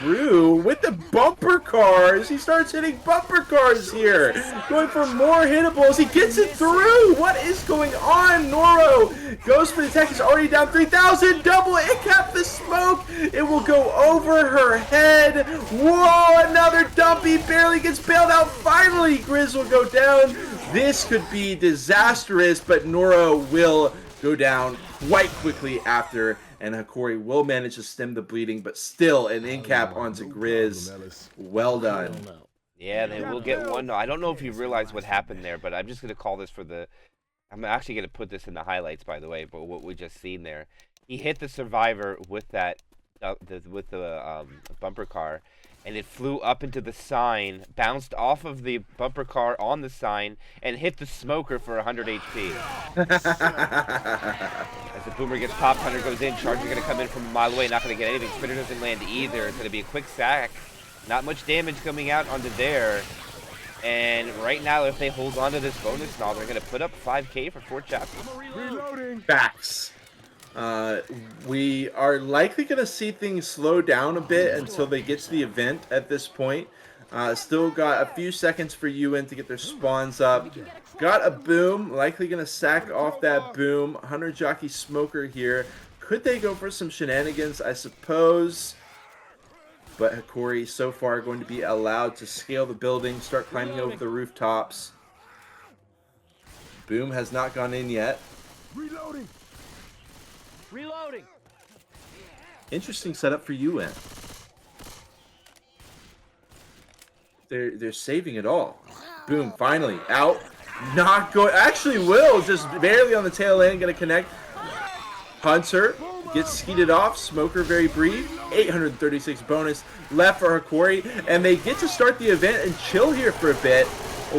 through with the bumper cars. He starts hitting bumper cars here, going for more hittables. He gets it through. What is going on? Noro goes for the attack. He's already down 3,000. Double it, cap the smoke. It will go over her head. Whoa, another dumpy barely gets bailed out. Finally, Grizz will go down. This could be disastrous, but Noro will go down quite quickly after, and Hokori will manage to stem the bleeding, but still an in-cap onto Grizz. Well done. Yeah, they will get one. I don't know if you realize what happened there, but I'm just going to call this for the... I'm actually going to put this in the highlights, by the way, but what we just seen there. He hit the Survivor with that, with the bumper car, and it flew up into the sign, bounced off of the bumper car on the sign, and hit the Smoker for 100 HP. As the Boomer gets popped, Hunter goes in, Charger going to come in from a mile away, not going to get anything. Spitter doesn't land either. It's going to be a quick sack. Not much damage coming out onto there. And right now, if they hold on to this bonus now, they're going to put up 5K for 4 chapters. Reloading. Facts. We are likely going to see things slow down a bit until they get to the event at this point. Still got a few seconds for Uwin to get their spawns up. Got a boom. Likely going to sack off that boom. Hunter, Jockey, Smoker here. Could they go for some shenanigans? I suppose. But Hokori so far going to be allowed to scale the building, start climbing over the rooftops. Boom has not gone in yet. Reloading. Reloading. Interesting setup for Uwin. They're saving it all. Boom, finally out. Not going. Actually, will just barely on the tail end, gonna connect. Hunter gets skeeted off. Smoker very brief. 836 bonus left for Hokori, and they get to start the event and chill here for a bit.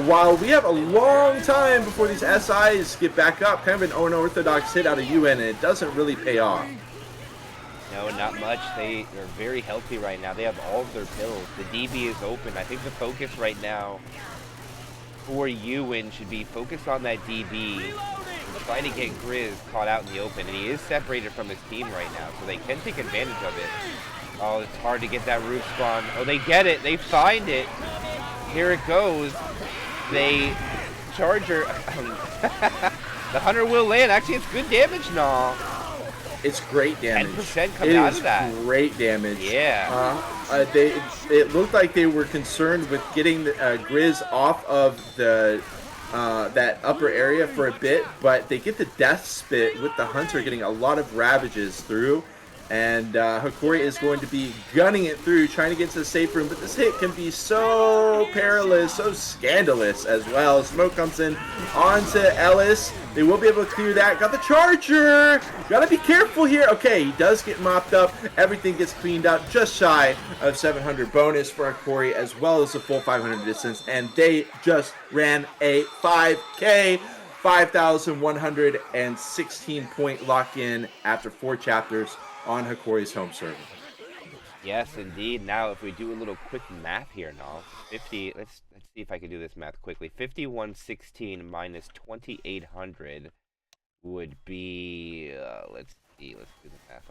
While we have a long time before these SIs get back up, kind of an unorthodox hit out of Uwin, and it doesn't really pay off. No, not much. They are very healthy right now. They have all of their pills. The DB is open. I think the focus right now for Uwin should be focused on that DB and trying to get Grizz caught out in the open. And he is separated from his team right now, so they can take advantage of it. Oh, it's hard to get that roof spawn. Oh, they get it. They find it. Here it goes. They Charger. The Hunter will land. Actually, it's good damage now. It's great damage. 10% coming out of that. Great damage. Yeah. It looked like they were concerned with getting the, Grizz off of the that upper area for a bit, but they get the death spit with the Hunter getting a lot of ravages through. And Hokori is going to be gunning it through, trying to get to the safe room. But this hit can be so perilous, so scandalous as well. Smoke comes in onto Ellis. They will be able to clear that. Got the charger. Got to be careful here. Okay, he does get mopped up. Everything gets cleaned up. Just shy of 700 bonus for Hokori, as well as the full 500 distance. And they just ran a 5K. 5,116 point lock-in after 4 chapters on Hokori's home server. Yes, indeed. Now, if we do a little quick math here, now 50. Let's see if I can do this math quickly. 5116 minus 2,800 would be. Let's see. Let's do the math.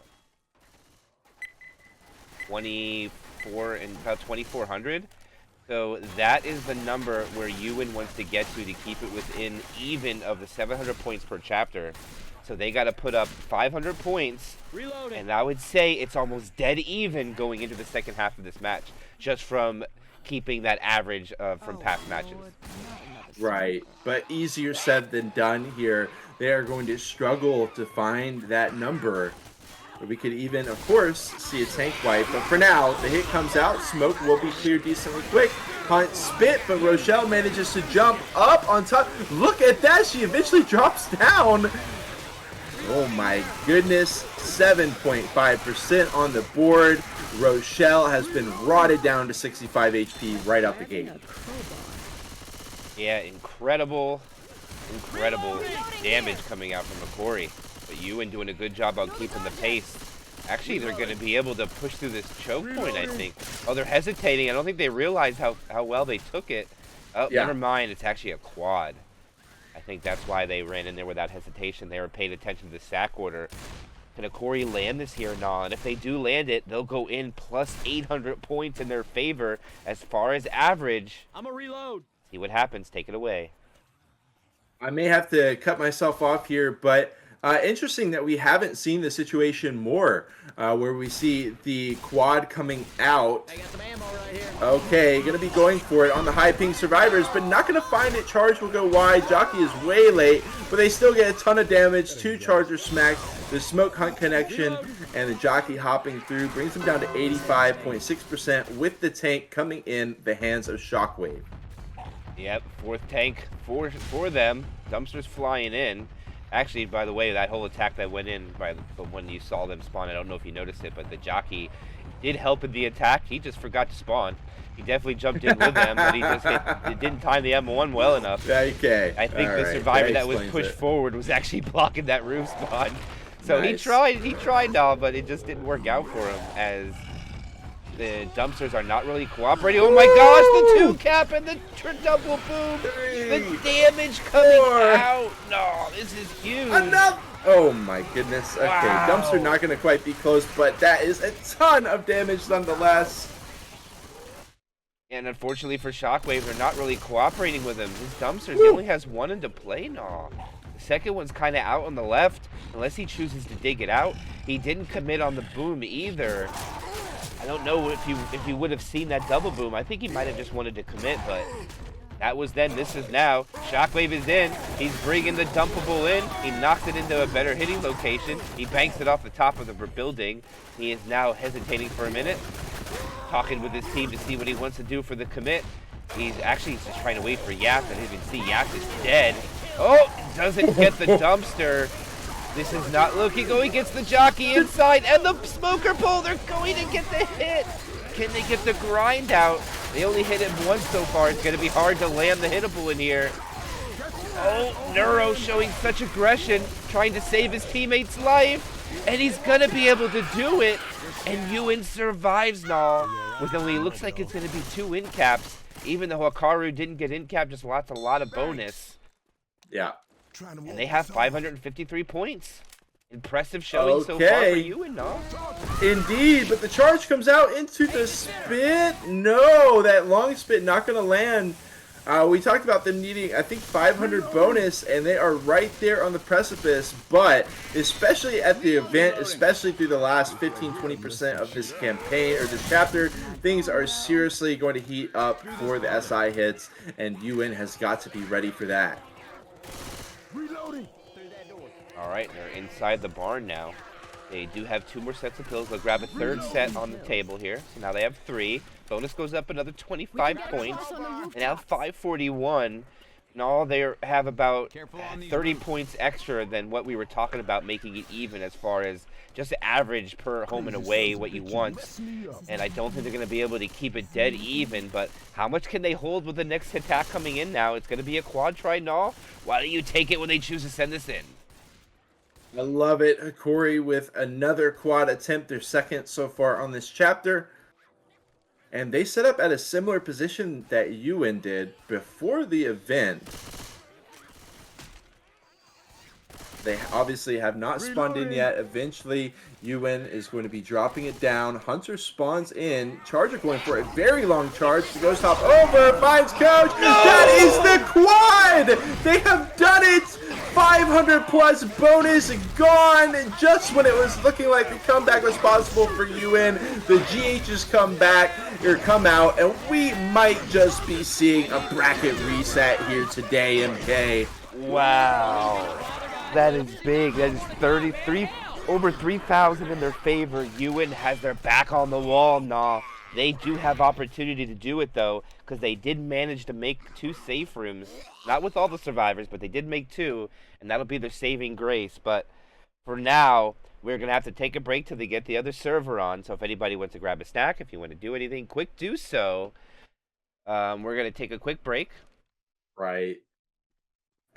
24 and about 2,400. So that is the number where Uwin wants to get to keep it within even of the 700 points per chapter. So they got to put up 500 points. Reloading. And I would say it's almost dead even going into the second half of this match, just from keeping that average from past matches. Right, but easier said than done here. They are going to struggle to find that number. We could even, of course, see a tank wipe. But for now, the hit comes out. Smoke will be cleared decently quick. Hunt spit, but Rochelle manages to jump up on top. Look at that. She eventually drops down. Oh my goodness. 7.5% on the board. Rochelle has been rotted down to 65 HP right out the gate. Yeah, incredible damage coming out from Hokori. But Uwin doing a good job on keeping the pace. Actually, they're going to be able to push through this choke point, I think. Oh, they're hesitating. I don't think they realize how well they took it. Oh, yeah. Never mind. It's actually a quad. I think that's why they ran in there without hesitation. They were paying attention to the sack order. Can Hokori land this here? No. And if they do land it, they'll go in plus 800 points in their favor as far as average. I'm a reload. See what happens. Take it away. I may have to cut myself off here, but interesting that we haven't seen the situation more, where we see the quad coming out. I got some ammo right here. Okay, gonna be going for it on the high ping survivors, but not gonna find it. Charge will go wide. Jockey is way late, but they still get a ton of damage. 2 chargers smacked. The smoke hunt connection and the jockey hopping through brings them down to 85.6% with the tank coming in the hands of Shockwave. Yep, 4th tank for them. Dumpsters flying in. Actually, by the way, that whole attack that went in when you saw them spawn, I don't know if you noticed it, but the jockey did help in the attack. He just forgot to spawn. He definitely jumped in with them, but he just didn't time the M1 well enough. Okay. I think the survivor that was pushed forward was actually blocking that roof spawn. So nice. he tried now, but it just didn't work out for him, as the dumpsters are not really cooperating. Oh my gosh, the 2 cap and the double boom. The damage coming out. No, this is huge. Enough. Oh my goodness. Okay, wow. Dumpster not going to quite be close, but that is a ton of damage nonetheless. And unfortunately for Shockwave, they're not really cooperating with him. His dumpsters, he only has 1 into play now. The second one's kind of out on the left, unless he chooses to dig it out. He didn't commit on the boom either. I don't know if he would have seen that double boom. I think he might have just wanted to commit, but that was then. This is now. Shockwave is in. He's bringing the dumpable in. He knocked it into a better hitting location. He banks it off the top of the building. He is now hesitating for a minute, talking with his team to see what he wants to do for the commit. He's actually just trying to wait for Yap, and as you can see, Yap is dead. Oh, doesn't get the dumpster. This is not looking. Oh, he gets the jockey inside and the smoker pole. They're going to get the hit. Can they get the grind out? They only hit him once so far. It's going to be hard to land the hittable in here. Oh, Neuro showing such aggression, trying to save his teammate's life. And he's going to be able to do it. And Uwin survives now with only, looks like it's going to be 2 in caps. Even though Hokori didn't get in cap, just a lot of bonus. Yeah. And they have 553 points. Impressive showing so far for Uwin, no? Indeed, but the charge comes out into the spit. No, that long spit not going to land. We talked about them needing, I think, 500 bonus, and they are right there on the precipice. But especially at the event, especially through the last 15-20% of this campaign or this chapter, things are seriously going to heat up for the SI hits, and Uwin has got to be ready for that. Reloading. All right, they're inside the barn now. They do have 2 more sets of pills. They'll grab a 3rd set on the table here. So now they have 3. Bonus goes up another 25 points. And now 541. And all they have about 30 points extra than what we were talking about, making it even as far as just the average per home and away, what you want. And I don't think they're going to be able to keep it dead even, but how much can they hold with the next attack coming in now? It's going to be a quad try, no? Why don't you take it when they choose to send this in? I love it. Hokori with another quad attempt, their 2nd so far on this chapter. And they set up at a similar position that Uwin did before the event. They obviously have not spawned in yet. Eventually, Uwin is going to be dropping it down. Hunter spawns in. Charger going for a very long charge. The ghost hop over. Finds Coach. No! That is the quad! They have done it! 500 plus bonus gone just when it was looking like the comeback was possible for Uwin. The GHs come back or come out, and we might just be seeing a bracket reset here today, MK. Wow. That is big. That is 33, over 3,000 in their favor. Uwin has their back on the wall. Nah, they do have opportunity to do it though, because they did manage to make 2 safe rooms. Not with all the survivors, but they did make 2, and that'll be their saving grace. But for now, we're gonna have to take a break till they get the other server on. So if anybody wants to grab a snack, if you want to do anything quick, do so. We're gonna take a quick break. Right.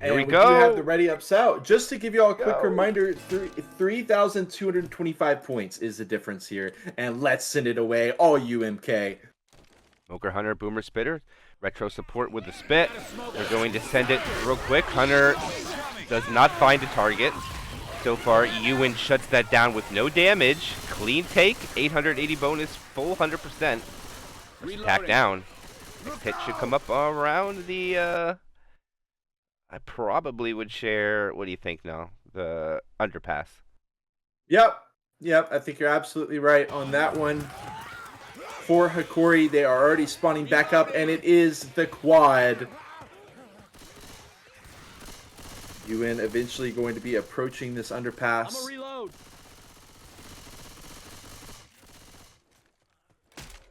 Here we do go. have the ready ups out. Just to give you all a quick reminder, 3,225 points is the difference here. And let's send it away, all UMK. Smoker, Hunter, Boomer, Spitter. Retro support with the spit. They're going to send it real quick. Hunter does not find a target. So far, Uwin shuts that down with no damage. Clean take, 880 bonus, full 100%. Attack down. Next hit should come up around the... I probably would share, what do you think now? The underpass. Yep, I think you're absolutely right on that one. For Hokori, they are already spawning back up, and it is the quad. Uwin eventually going to be approaching this underpass. I'm a reload.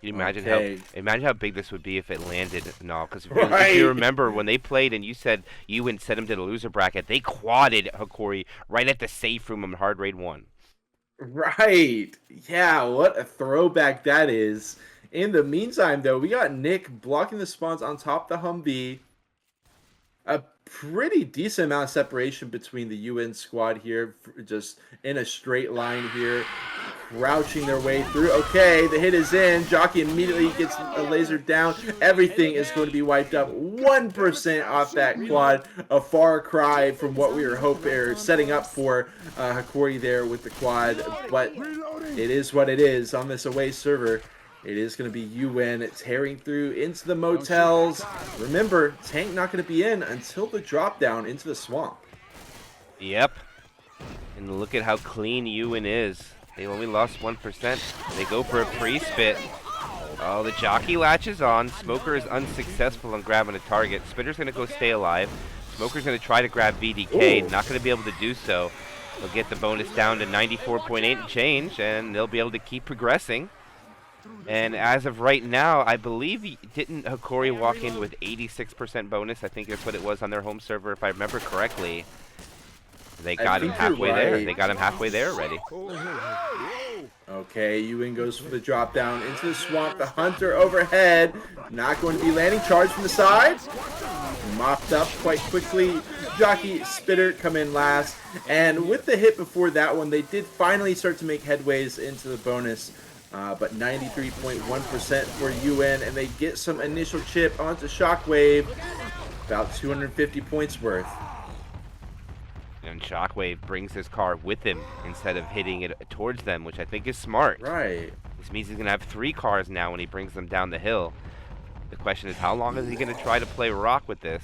Can you imagine Okay. how big this would be if it landed? No, because if you remember when they played and you said Uwin sent him to the loser bracket, they quadded Hokori right at the safe room on Hard Raid 1. Right. Yeah, what a throwback that is. In the meantime, though, we got Nick blocking the spawns on top of the Humvee. A pretty decent amount of separation between the UN squad here, just in a straight line here, crouching their way through. Okay, the hit is in. Jockey immediately gets a laser down. Everything is going to be wiped up. 1% off that quad. A far cry from what we were hoping or setting up for Hokori there with the quad, but it is what it is on this away server. It is going to be Uwin tearing through into the motels. Remember, tank not going to be in until the drop down into the swamp. Yep. And look at how clean Uwin is. They only lost 1%. They go for a pre-spit. Oh, the jockey latches on. Smoker is unsuccessful in grabbing a target. Spitter's going to go stay alive. Smoker's going to try to grab BDK. Ooh. Not going to be able to do so. They'll get the bonus down to 94.8 and change, and they'll be able to keep progressing. And as of right now, I believe, didn't Hokori walk in with 86% bonus? I think that's what it was on their home server, if I remember correctly. They got him halfway there. They got him halfway there already. Okay, Uwin goes for the drop down into the swamp. The hunter overhead. Not going to be landing. Charge from the side. Mopped up quite quickly. Jockey, Spitter come in last. And with the hit before that one, they did finally start to make headways into the bonus. But 93.1% for Uwin, and they get some initial chip onto Shockwave, about 250 points worth. And Shockwave brings his car with him instead of hitting it towards them, which I think is smart. Right. This means he's going to have 3 cars now when he brings them down the hill. The question is, how long is he going to try to play rock with this?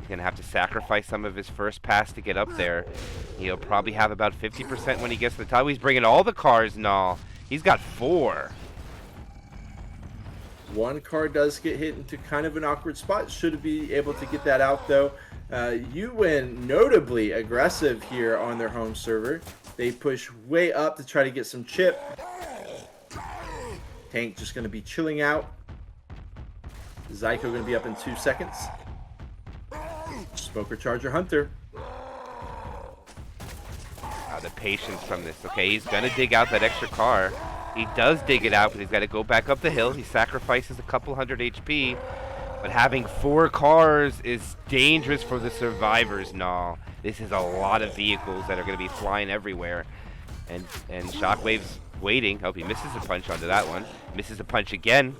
He's going to have to sacrifice some of his first pass to get up there. He'll probably have about 50% when he gets to the top. He's bringing all the cars now. He's got 4. One car does get hit into kind of an awkward spot. Should be able to get that out, though. Uwin notably aggressive here on their home server. They push way up to try to get some chip. Tank just going to be chilling out. Zyko going to be up in 2 seconds. Smoker Charger Hunter. The patience from this. Okay, he's going to dig out that extra car. He does dig it out, but he's got to go back up the hill. He sacrifices a couple hundred HP. But having 4 cars is dangerous for the survivors, Nah. This is a lot of vehicles that are going to be flying everywhere. And Shockwave's waiting. Oh, he misses a punch onto that one. Misses a punch again.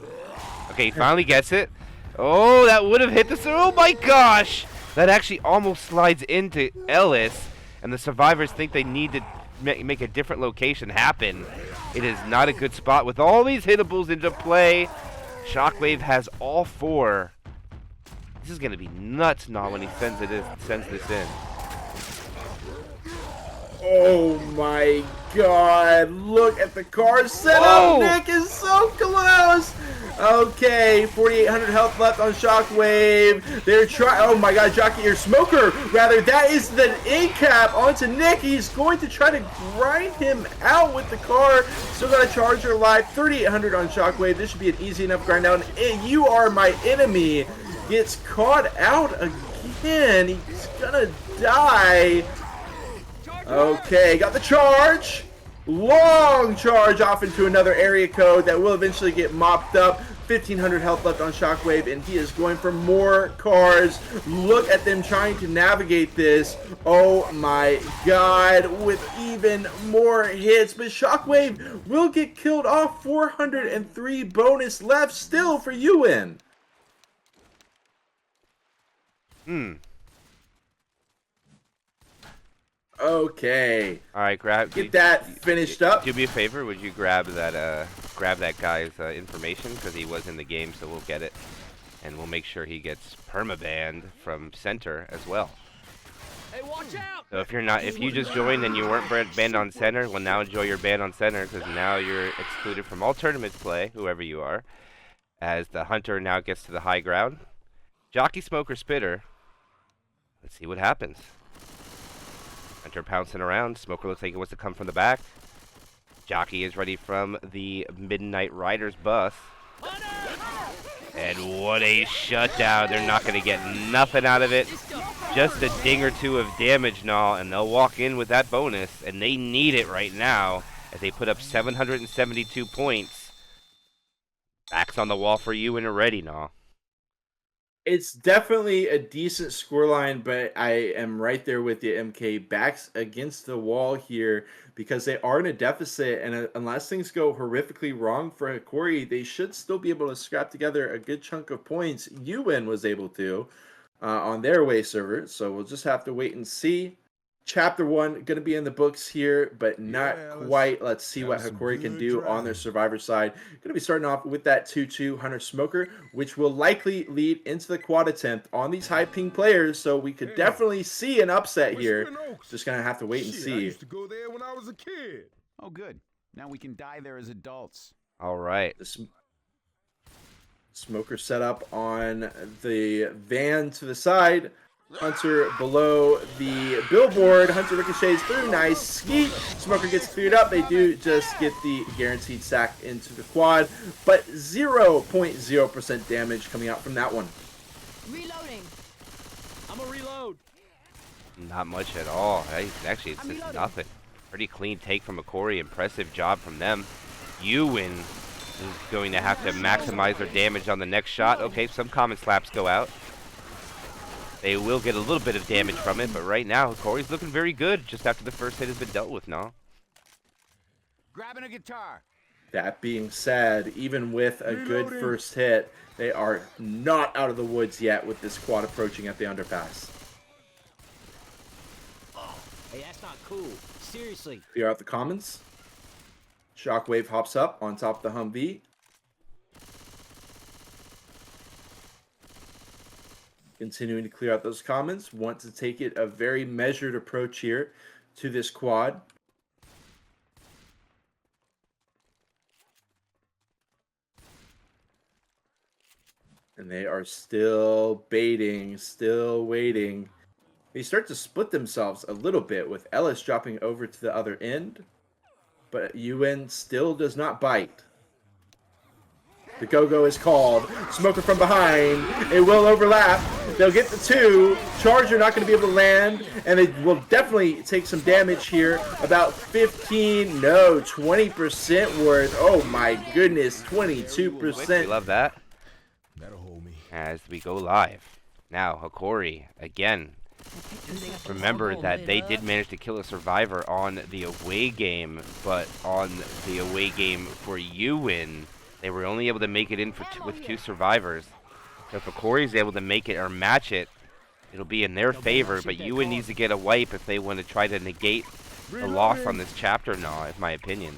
Okay, he finally gets it. Oh, that would have hit the... Oh my gosh! That actually almost slides into Ellis. And the survivors think they need to make a different location happen. It is not a good spot. With all these hittables into play, Shockwave has all 4. This is going to be nuts now when he sends this in. Oh my god, look at the car setup. Nick is so close. Okay, 4,800 health left on Shockwave. They're trying. Oh my god, Jockey or Smoker, rather. That is the A cap onto Nick. He's going to try to grind him out with the car. Still got a Charger live. 3,800 on Shockwave. This should be an easy enough grind down. You Are My Enemy gets caught out again. He's gonna die. Okay, got the charge. Long charge off into another area code that will eventually get mopped up. 1,500 health left on Shockwave, and he is going for more cars. Look at them trying to navigate this. Oh my god, with even more hits. But Shockwave will get killed off. 403 bonus left still for Uwin. Okay. All right, Get that finished up. Do me a favor. Would you grab that guy's information, because he was in the game, so we'll get it, and we'll make sure he gets permabanned from center as well. Hey, watch out! So if you just joined and you weren't banned on center, well, now enjoy your ban on center, because now you're excluded from all tournaments play, whoever you are, as the hunter now gets to the high ground. Jockey, Smoker, Spitter. Let's see what happens. Hunter pouncing around. Smoker looks like he wants to come from the back. Jockey is ready from the Midnight Riders bus. And what a shutdown. They're not going to get nothing out of it. Just a ding or two of damage now, and they'll walk in with that bonus. And they need it right now as they put up 772 points. Backs on the wall for you and already now. It's definitely a decent scoreline, but I am right there with you, MK. Backs against the wall here because they are in a deficit, and unless things go horrifically wrong for Hokori, they should still be able to scrap together a good chunk of points. Uwin was able to on their away server, so we'll just have to wait and see. Chapter 1 going to be in the books here, but not quite. Let's see what Hokori can do on their survivor side. Going to be starting off with that 2-2 Hunter Smoker, which will likely lead into the quad attempt on these high ping players. So we could definitely see an upset here. Just going to have to wait and see. I used to go there when I was a kid. Oh, good. Now we can die there as adults. All right. The Smoker set up on the van to the side. Hunter below the billboard. Hunter ricochets through. Nice skeet. Smoker gets cleared up. They do just get the guaranteed sack into the quad, but 0.0% damage coming out from that one. Reloading. I'm a reload. Not much at all. Actually, it's just nothing. Pretty clean take from Hokori. Impressive job from them. Uwin is going to have to maximize their damage on the next shot. Okay, some common slaps go out. They will get a little bit of damage from it, but right now, Hokori's looking very good just after the first hit has been dealt with now. Grabbing a guitar. That being said, even with a good first hit, they are not out of the woods yet with this quad approaching at the underpass. Hey, that's not cool. Seriously. Clear out the commons. Shockwave hops up on top of the Humvee. Continuing to clear out those commons. Want to take it a very measured approach here to this quad. And they are still baiting, still waiting. They start to split themselves a little bit with Ellis dropping over to the other end. But Uwin still does not bite. The go-go is called. Smoker from behind. It will overlap. They'll get the 2. Charger not going to be able to land. And they will definitely take some damage here. About 15, no, 20% worth. Oh my goodness, 22%. We love that. That'll hold me. As we go live. Now, Hokori, again. Remember that they did manage to kill a survivor on the away game. But on the away game for Uwin, they were only able to make it in with 2 survivors. So if Hokori's able to make it or match it, it'll be in their favor. But Uwin needs to get a wipe if they want to try to negate the loss on this chapter now, in my opinion.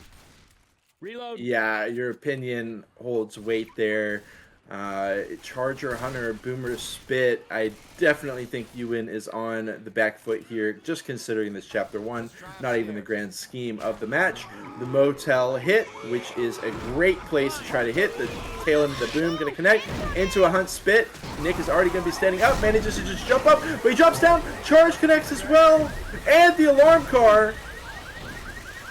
Reload. Yeah, your opinion holds weight there. Charger, Hunter, Boomer, Spit. I definitely think Uwin is on the back foot here, just considering this chapter 1, not even the grand scheme of the match. The motel hit, which is a great place to try to hit. The tail end of the boom going to connect into a Hunt Spit. Nick is already going to be standing up, manages to just jump up, but he drops down. Charge connects as well, and the alarm car.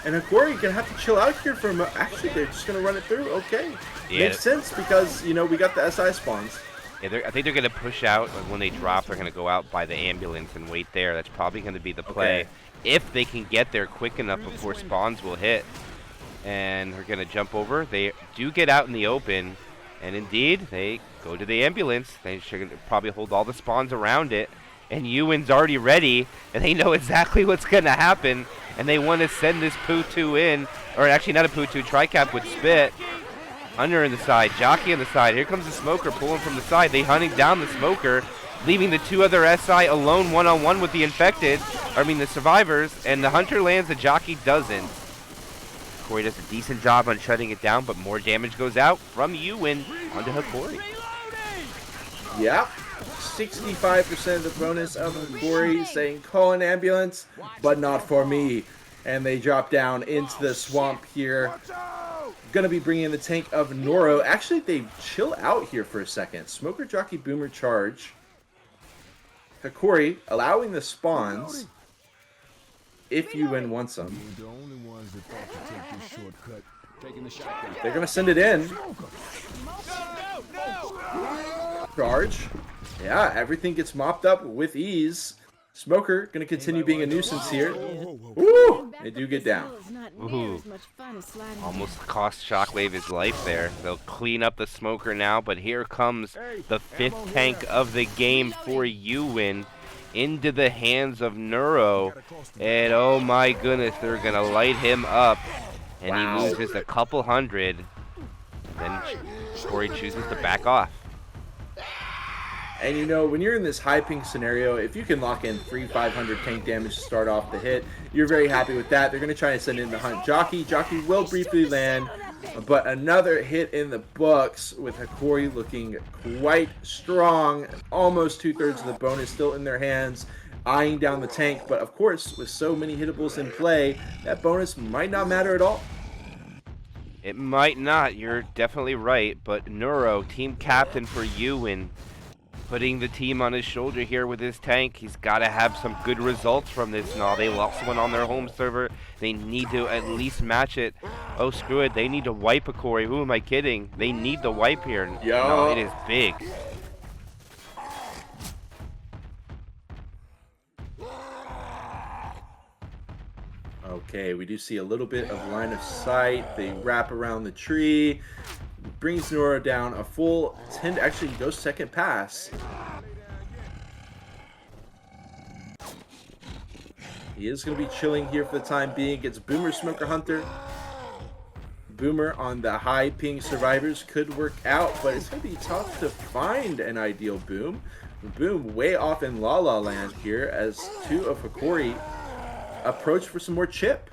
And Hokori gonna have to chill out here for a moment. Actually, they're just gonna run it through. Okay, Yeah. Makes sense because you know we got the SI spawns. Yeah, I think they're gonna push out, and when they drop, they're gonna go out by the ambulance and wait there. That's probably gonna be the play, if they can get there quick enough before spawns will hit. And they're gonna jump over. They do get out in the open, and indeed they go to the ambulance. They should probably hold all the spawns around it. And Uwin's already ready, and they know exactly what's gonna happen. And they want to send this Poo-2 in, or actually not a Poo-2, Tricap with Spit. Under in the side, Jockey on the side. Here comes the Smoker pulling from the side. They hunting down the Smoker, leaving the 2 other SI alone one-on-one with the infected, the survivors, and the Hunter lands, the Jockey doesn't. Hokori does a decent job on shutting it down, but more damage goes out from Uwin onto Hokori. Yep. 65% of the bonus of Hokori saying call an ambulance, but not for me. And they drop down into the swamp here. Gonna be bringing in the tank of Noro. Actually, they chill out here for a second. Smoker, Jockey, Boomer, charge. Hokori allowing the spawns if Uwin wants them. You ain't the only ones that thought to take this shortcut. Taking the shotgun. They're gonna send it in. Charge. Yeah, everything gets mopped up with ease. Smoker gonna continue being a nuisance here. Ooh, they do get down. Ooh. Almost cost Shockwave his life there. They'll clean up the Smoker now, but here comes the 5th tank of the game for Uwin into the hands of Neuro. And oh my goodness, they're gonna light him up. And he loses a couple hundred. Then Corey chooses to back off. And you know, when you're in this high ping scenario, if you can lock in free 500 tank damage to start off the hit, you're very happy with that. They're going to try and send in the Hunt Jockey. Jockey will briefly land, but another hit in the books with Hokori looking quite strong. Almost 2/3 of the bonus still in their hands, eyeing down the tank. But of course, with so many hittables in play, that bonus might not matter at all. It might not. You're definitely right. But Neuro, team captain for Uwin, putting the team on his shoulder here with his tank. He's got to have some good results from this now. They lost one on their home server. They need to at least match it. Oh, screw it. They need to wipe Hokori. Who am I kidding? They need the wipe here. No, it is big. Okay, we do see a little bit of line of sight. They wrap around the tree. Brings Nora down a full 10, actually goes second pass. He is going to be chilling here for the time being. Gets Boomer, Smoker, Hunter. Boomer on the high ping survivors could work out, but it's going to be tough to find an ideal boom. Boom way off in La La Land here as 2 of Hokori approach for some more chip.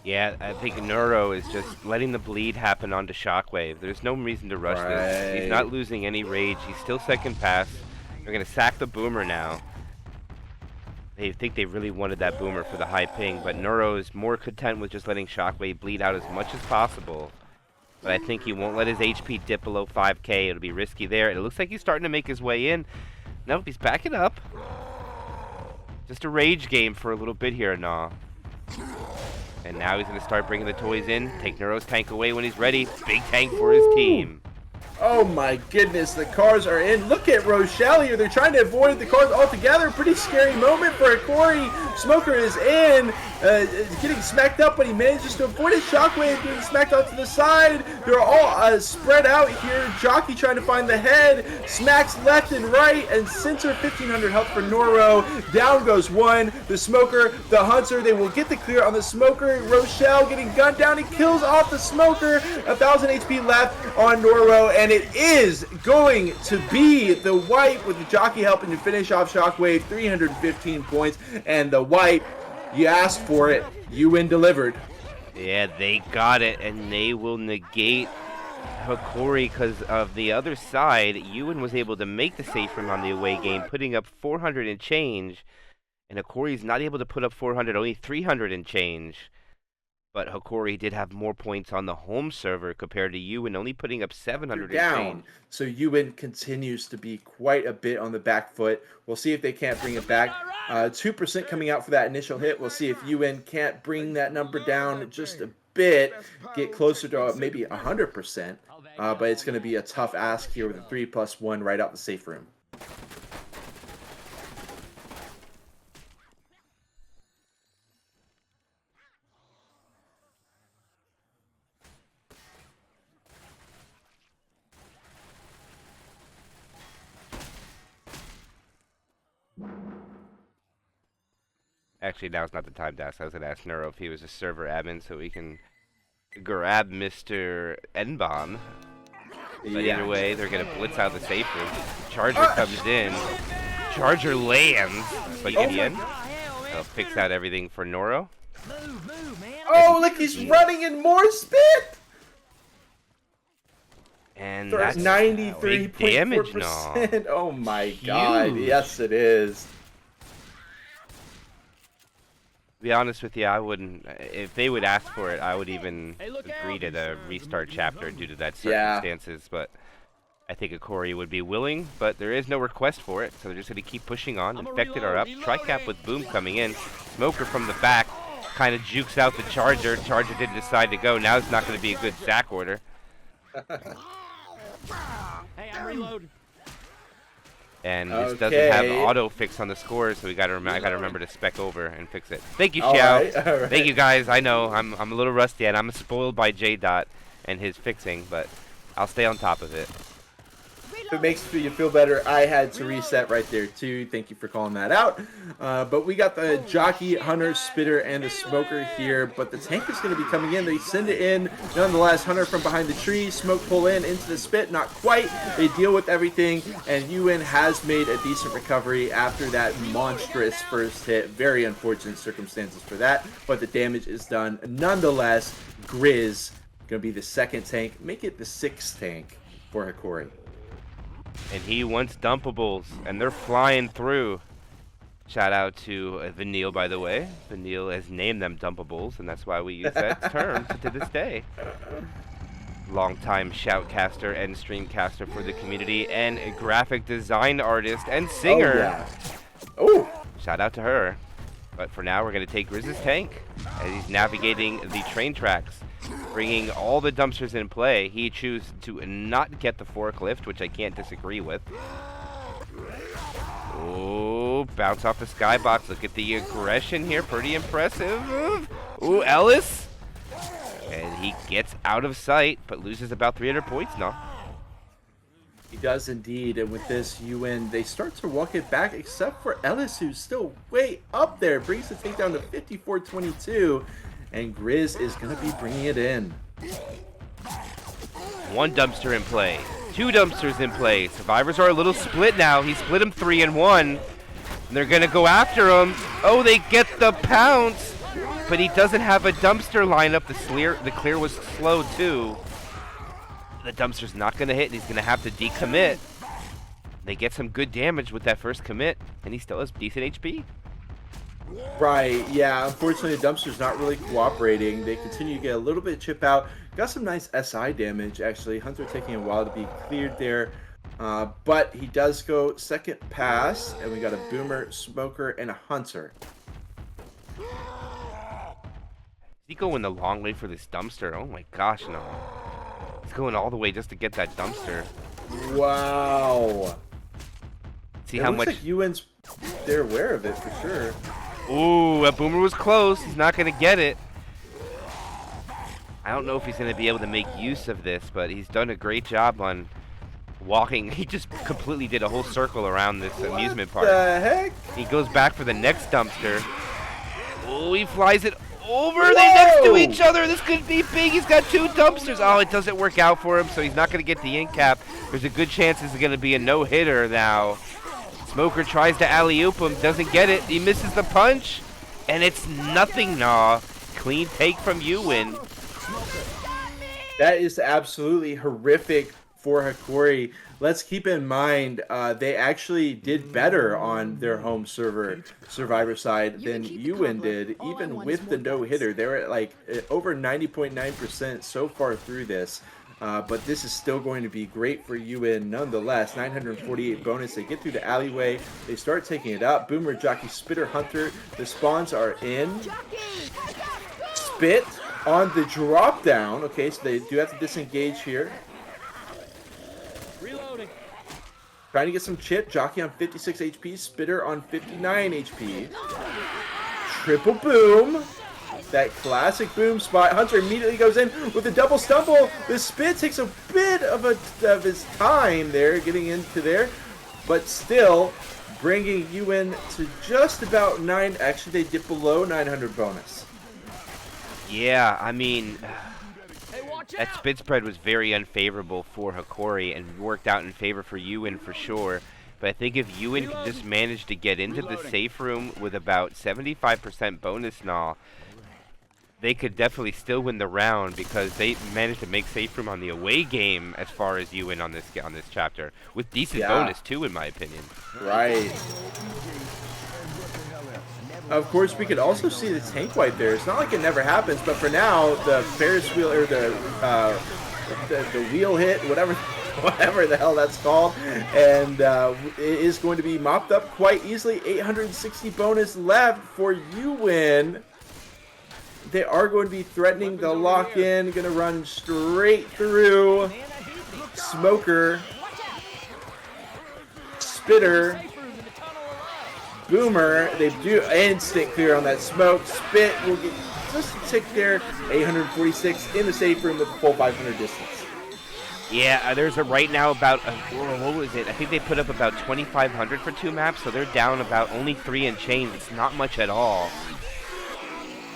Yeah, I think Neuro is just letting the bleed happen onto Shockwave. There's no reason to rush this. He's not losing any rage. He's still second pass. They're going to sack the Boomer now. They think they really wanted that Boomer for the high ping, but Neuro is more content with just letting Shockwave bleed out as much as possible. But I think he won't let his HP dip below 5k. It'll be risky there. It looks like he's starting to make his way in. Nope, he's backing up. Just a rage game for a little bit here, nah. And now he's going to start bringing the toys in. Take Neuro's tank away when he's ready. Big tank for his team. Oh my goodness, the cars are in. Look at Rochelle here. They're trying to avoid the cars altogether. Pretty scary moment for Hokori. Smoker is in, getting smacked up, but he manages to avoid a shockwave, getting smacked out to the side. They're all spread out here. Jockey trying to find the head. Smacks left and right, and Censor 1500 health for Noro. Down goes one. The Smoker, the Hunter, they will get the clear on the Smoker. Rochelle getting gunned down. He kills off the Smoker. 1000 HP left on Noro, and it is going to be the wipe with the Jockey helping to finish off Shockwave. 315 points, and the wipe, you asked for it, Uwin delivered. Yeah, they got it, and they will negate Hokori because of the other side. Uwin was able to make the safe room on the away game, putting up 400 and change, and Hokori's not able to put up 400, only 300 and change. But Hokori did have more points on the home server compared to Uwin, only putting up 700 down. and change. So Uwin continues to be quite a bit on the back foot. We'll see if they can't bring it back. 2% coming out for that initial hit. We'll see if Uwin can't bring that number down just a bit, get closer to maybe 100%. But it's going to be a tough ask here with a 3+1 right out the safe room. Actually, now's not the time to ask. I was going to ask Neuro if he was a server admin so we can grab Mr. Enbon. But either way, they're going to blitz out the safe room. Charger comes in. Charger lands. But in the end, they'll fix out everything for Noro. Oh, look, he's running in more spit! And There's that's 93.4%. Oh my god, yes it is. To be honest with you, I wouldn't. If they would ask for it, I would even agree to the restart chapter due to that circumstances. But I think Hokori would be willing, but there is no request for it, so they're just going to keep pushing on. Infected are up. Tricap with Boom coming in. Smoker from the back kind of jukes out the Charger. Charger didn't decide to go. Now it's not going to be a good sack order. Hey, I'm reloading. And this doesn't have auto fix on the scores, so I gotta remember to spec over and fix it. Thank you, Xiao. All right. Thank you, guys. I know I'm a little rusty and I'm spoiled by J Dot and his fixing, but I'll stay on top of it. If it makes you feel better, I had to reset right there too. Thank you for calling that out. But we got the Jockey, Hunter, Spitter, and the Smoker here. But the tank is going to be coming in. They send it in. Nonetheless, Hunter from behind the tree. Smoke pull in into the spit. Not quite. They deal with everything. And Uwin has made a decent recovery after that monstrous first hit. Very unfortunate circumstances for that. But the damage is done. Nonetheless, Grizz going to be the second tank. Make it the sixth tank for Hokori. And he wants dumpables, and they're flying through. Shout out to Vanille, by the way. Vanille has named them dumpables, and that's why we use that term to this day. Longtime shoutcaster and streamcaster for the community, and a graphic design artist and singer. Oh, Shout out to her. But for now, we're going to take Grizz's tank as he's navigating the train tracks, bringing all the dumpsters in play. He chooses to not get the forklift, which I can't disagree with. Oh, bounce off the skybox. Look at the aggression here. Pretty impressive. Ooh, Ellis. And he gets out of sight, but loses about 300 points now. he does indeed. And with this, Uwin, they start to walk it back, except for Ellis, who's still way up there. Brings the takedown to 54-22. And Grizz is going to be bringing it in. One dumpster in play. Two dumpsters in play. Survivors are a little split now. He split them 3 and 1. And they're going to go after him. Oh, they get the pounce. But he doesn't have a dumpster lineup. The clear was slow too. The dumpster's not going to hit, and he's going to have to decommit. They get some good damage with that first commit, and he still has decent HP. Right, yeah, unfortunately the dumpster's not really cooperating. They continue to get a little bit of chip out. Got some nice SI damage, actually. Hunter taking a while to be cleared there. But he does go second pass, and we got a boomer, smoker, and a hunter. Is he going the long way for this dumpster? Oh my gosh, no. He's going all the way just to get that dumpster. Wow. See It how looks much... like Uwin's, they're aware of it for sure. Ooh, that boomer was close. He's not going to get it. I don't know if he's going to be able to make use of this, but he's done a great job on walking. He just completely did a whole circle around this amusement park. What the heck? He goes back for the next dumpster. Oh, he flies it over. They're next to each other. This could be big. He's got 2 dumpsters. Oh, it doesn't work out for him, so he's not going to get the end cap. There's a good chance this is going to be a no-hitter now. Smoker tries to alley-oop him. Doesn't get it. He misses the punch. And it's nothing, nah. Clean take from Uwin. That is absolutely horrific for Hokori. Let's keep in mind they actually did better on their home server survivor side than Uwin did, even with the no-hitter. They were at like over 90.9% so far through this. But this is still going to be great for Uwin nonetheless. 948 bonus. They get through the alleyway. They start taking it up. Boomer, Jockey, Spitter, Hunter. The spawns are in. Spit on the drop down. Okay, so they do have to disengage here. Reloading. Trying to get some chip. Jockey on 56 HP. Spitter on 59 HP. Triple boom. That classic boom spot. Hunter immediately goes in with a double stumble. The Spit takes a bit of his time there, getting into there, but still bringing Uwin to just about 9. Actually, they dip below 900 bonus. Yeah, I mean, Hey, watch that out. spit spread was very unfavorable for Hokori and worked out in favor for Uwin for sure. But I think if Uwin could just manage to get into the safe room with about 75% bonus now, they could definitely still win the round because they managed to make safe room on the away game as far as Uwin on this chapter with decent bonus too, in my opinion. Right. Of course, we could also see the tank wipe there. It's not like it never happens, but for now, the Ferris wheel or the wheel hit, whatever the hell that's called, and it is going to be mopped up quite easily. 860 bonus left for Uwin. They are going to be threatening the lock-in. Going to run straight through. Smoker. Spitter. Boomer. They do instant clear on that smoke. Spit will get just a tick there. 846 in the safe room with a full 500 distance. Yeah, there's right now about, what was it? I think they put up about 2,500 for 2 maps, so they're down about only 3 and change. It's not much at all.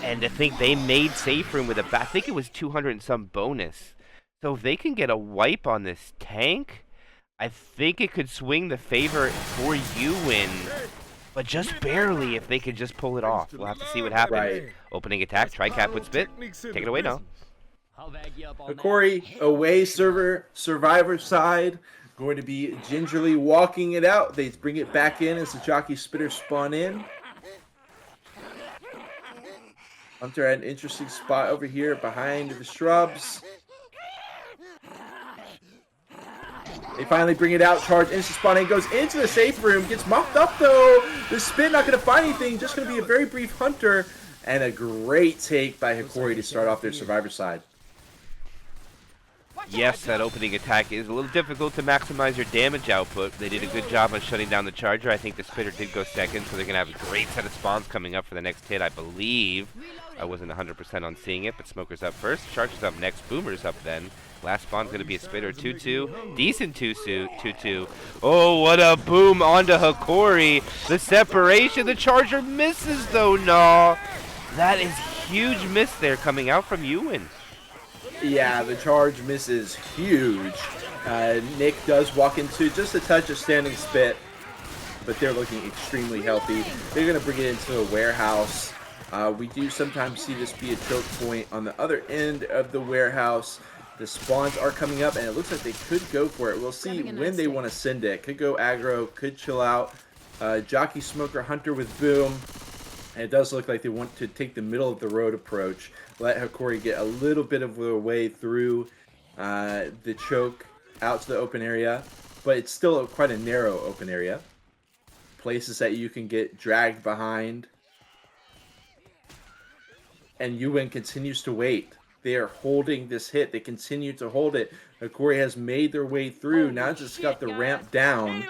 And I think they made safe room with I think it was 200 and some bonus. So if they can get a wipe on this tank, I think it could swing the favor for Uwin. But just barely if they could just pull it off. We'll have to see what happens. Right. Opening attack, tri-cap with spit. Take it away now. I'll bag you up on that. Hokori, away server, survivor side, going to be gingerly walking it out. They bring it back in as the Jockey Spitter spawn in. Hunter at an interesting spot over here behind the shrubs. They finally bring it out. Charge, instant spawn in, goes into the safe room. Gets mopped up though. The Spit not going to find anything. Just going to be a very brief Hunter. And a great take by Hokori to start off their survivor side. Yes, that opening attack is a little difficult to maximize your damage output. They did a good job on shutting down the charger. I think the Spitter did go second, so they're going to have a great set of spawns coming up for the next hit, I believe. I wasn't 100% on seeing it, but Smoker's up first. Charger's up next. Boomer's up then. Last spawn's going to be a Spitter. 2-2. Decent 2-2. Oh, what a boom onto Hokori. The separation. The Charger misses, though. No. That is huge miss there coming out from Uwin. Yeah, the charge misses huge. Nick does walk into just a touch of standing spit, but they're looking extremely healthy. They're going to bring it into a warehouse. We do sometimes see this be a choke point on the other end of the warehouse. The spawns are coming up, and it looks like they could go for it. We'll see when they want to send it. Could go aggro, could chill out. Jockey, Smoker, Hunter with Boom. And it does look like they want to take the middle of the road approach. Let Hokori get a little bit of the way through the choke out to the open area. but it's still quite a narrow open area. Places that you can get dragged behind. And Uwin continues to wait. They are holding this hit. They continue to hold it. Hokori has made their way through. Now just got the ramp down.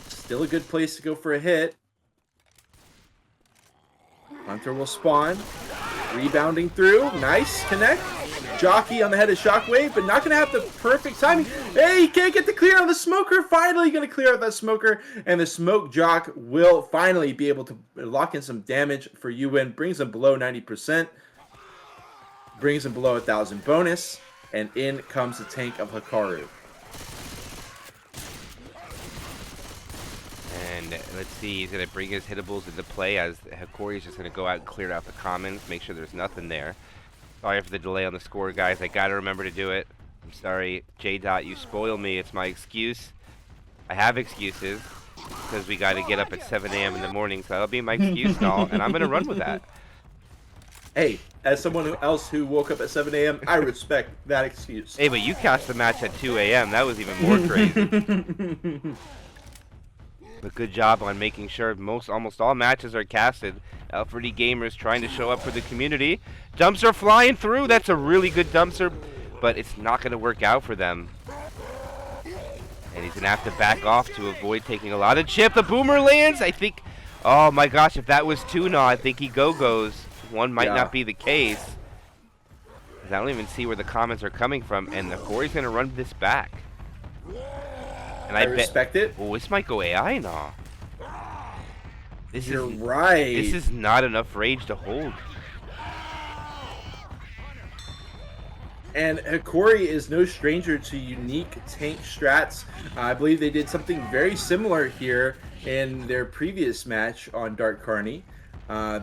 Still a good place to go for a hit. Hunter will spawn. Rebounding through. Nice connect. Jockey on the head of Shockwave, but not going to have the perfect timing. Hey, he can't get the clear on the smoker. Finally going to clear out that smoker, and the smoke jock will finally be able to lock in some damage for Uwin. Brings him below 90%. Brings him below 1,000 bonus, and in comes the tank of Hokori. And let's see, he's going to bring his hittables into play as Hokori's just going to go out and clear out the commons, make sure there's nothing there. Sorry for the delay on the score, guys. I got to remember to do it. I'm sorry, J-Dot, you spoil me. It's my excuse. I have excuses because we got to get up at 7 a.m. in the morning, so that'll be my excuse and all, and I'm going to run with that. Hey, as someone else who woke up at 7 a.m., I respect that excuse. Hey, but you cast the match at 2 a.m. That was even more crazy. But good job on making sure almost all matches are casted. Alfredy Gamers trying to show up for the community. Dumpster flying through. That's a really good dumpster, but it's not going to work out for them. And he's going to have to back off to avoid taking a lot of chip. The boomer lands. I think, oh my gosh, if that was Tuna, I think he go-goes. One might not be the case. I don't even see where the comments are coming from, and the Hokori's going to run this back. And I respect it. Oh, this might go AI now. You're right. This is not enough rage to hold. And Hokori is no stranger to unique tank strats. I believe they did something very similar here in their previous match on Dark Carney.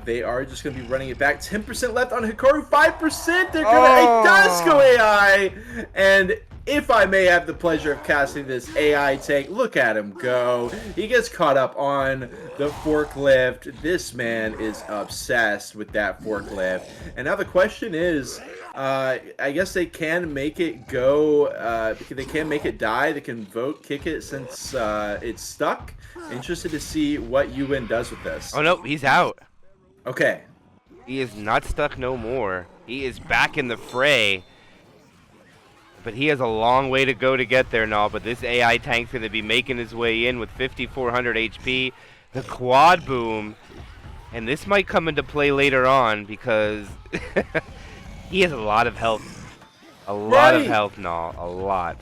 They are just going to be running it back. 10% left on Hokori, 5%. They're gonna. It does go AI. And if I may have the pleasure of casting this AI tank, look at him go. He gets caught up on the forklift. This man is obsessed with that forklift. And now the question is, I guess they can make it go. They can make it die. They can vote kick it since it's stuck. Interested to see what Uwin does with this. Oh no, he's out. Okay. He is not stuck no more. He is back in the fray. But he has a long way to go to get there now. But this AI tank's going to be making his way in with 5,400 HP. The quad boom. And this might come into play later on because he has a lot of health. A lot of health now. A lot.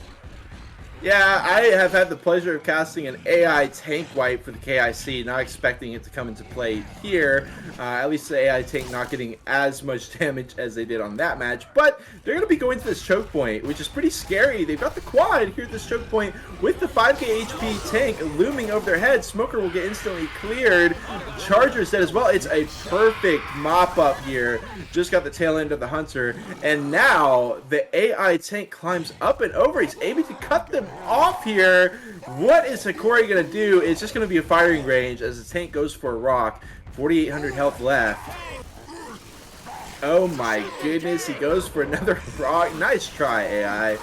Yeah, I have had the pleasure of casting an AI tank wipe for the KIC, not expecting it to come into play here. At least the AI tank not getting as much damage as they did on that match. But they're going to be going to this choke point, which is pretty scary. They've got the quad here at this choke point with the 5k HP tank looming over their head. Smoker will get instantly cleared. Charger's dead as well. It's a perfect mop up here. Just got the tail end of the Hunter. And now the AI tank climbs up and over. He's able to cut them off here. What is Hokori going to do? It's just going to be a firing range as the tank goes for a rock. 4,800 health left. Oh my goodness, he goes for another rock. Nice try, AI.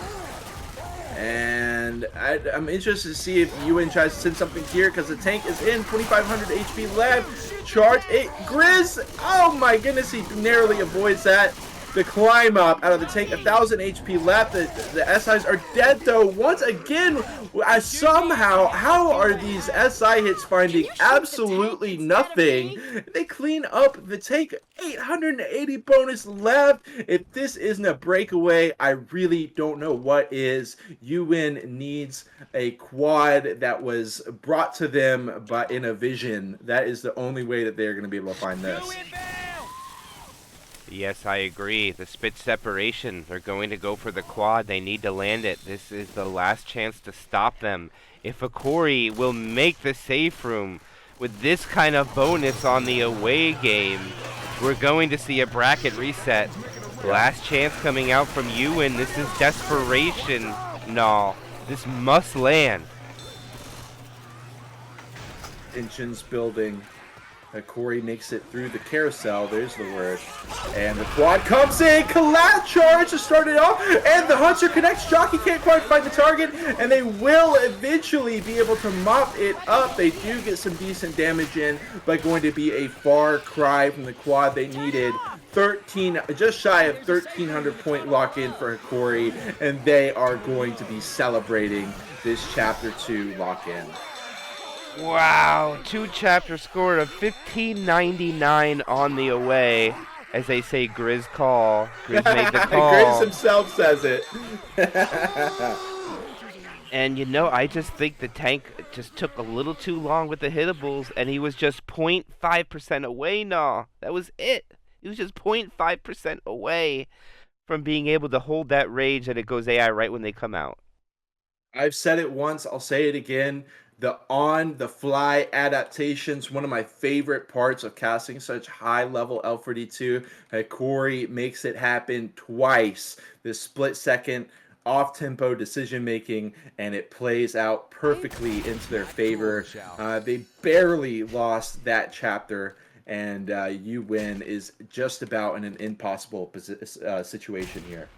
And I'm interested to see if Uwin tries to send something here because the tank is in. 2,500 HP left. Charge it. Grizz. Oh my goodness, he narrowly avoids that. The climb up out of the tank, 1,000 HP left. The SIs are dead though. Once again, somehow, how are these SI hits finding absolutely nothing? They clean up the tank. 880 bonus left. If this isn't a breakaway, I really don't know what is. Uwin needs a quad that was brought to them but in a vision. That is the only way that they're going to be able to find this. Yes, I agree. The spit separation. They're going to go for the quad. They need to land it. This is the last chance to stop them. If Hokori will make the safe room with this kind of bonus on the away game, we're going to see a bracket reset. Last chance coming out from Uwin. This is desperation. No, this must land. Tensions building. Hokori makes it through the carousel. There's the word. And the quad comes in. Collat charge to start it off. And the Hunter connects. Jockey can't quite find the target. And they will eventually be able to mop it up. They do get some decent damage in, but going to be a far cry from the quad. They needed 13, just shy of 1,300 point lock-in for Hokori. And they are going to be celebrating this Chapter 2 lock-in. Wow, 2 chapter score of 1599 on the away. As they say, Grizz call. Grizz made the call. Grizz himself says it. And you know, I just think the tank just took a little too long with the hittables, and he was just 0.5% away now. That was it. He was just 0.5% away from being able to hold that rage, and it goes AI right when they come out. I've said it once, I'll say it again. The on-the-fly adaptations, one of my favorite parts of casting such high-level L42. Hokori makes it happen twice. This split-second, off-tempo decision-making, and it plays out perfectly into their favor. They barely lost that chapter, and Uwin is just about in an impossible situation here.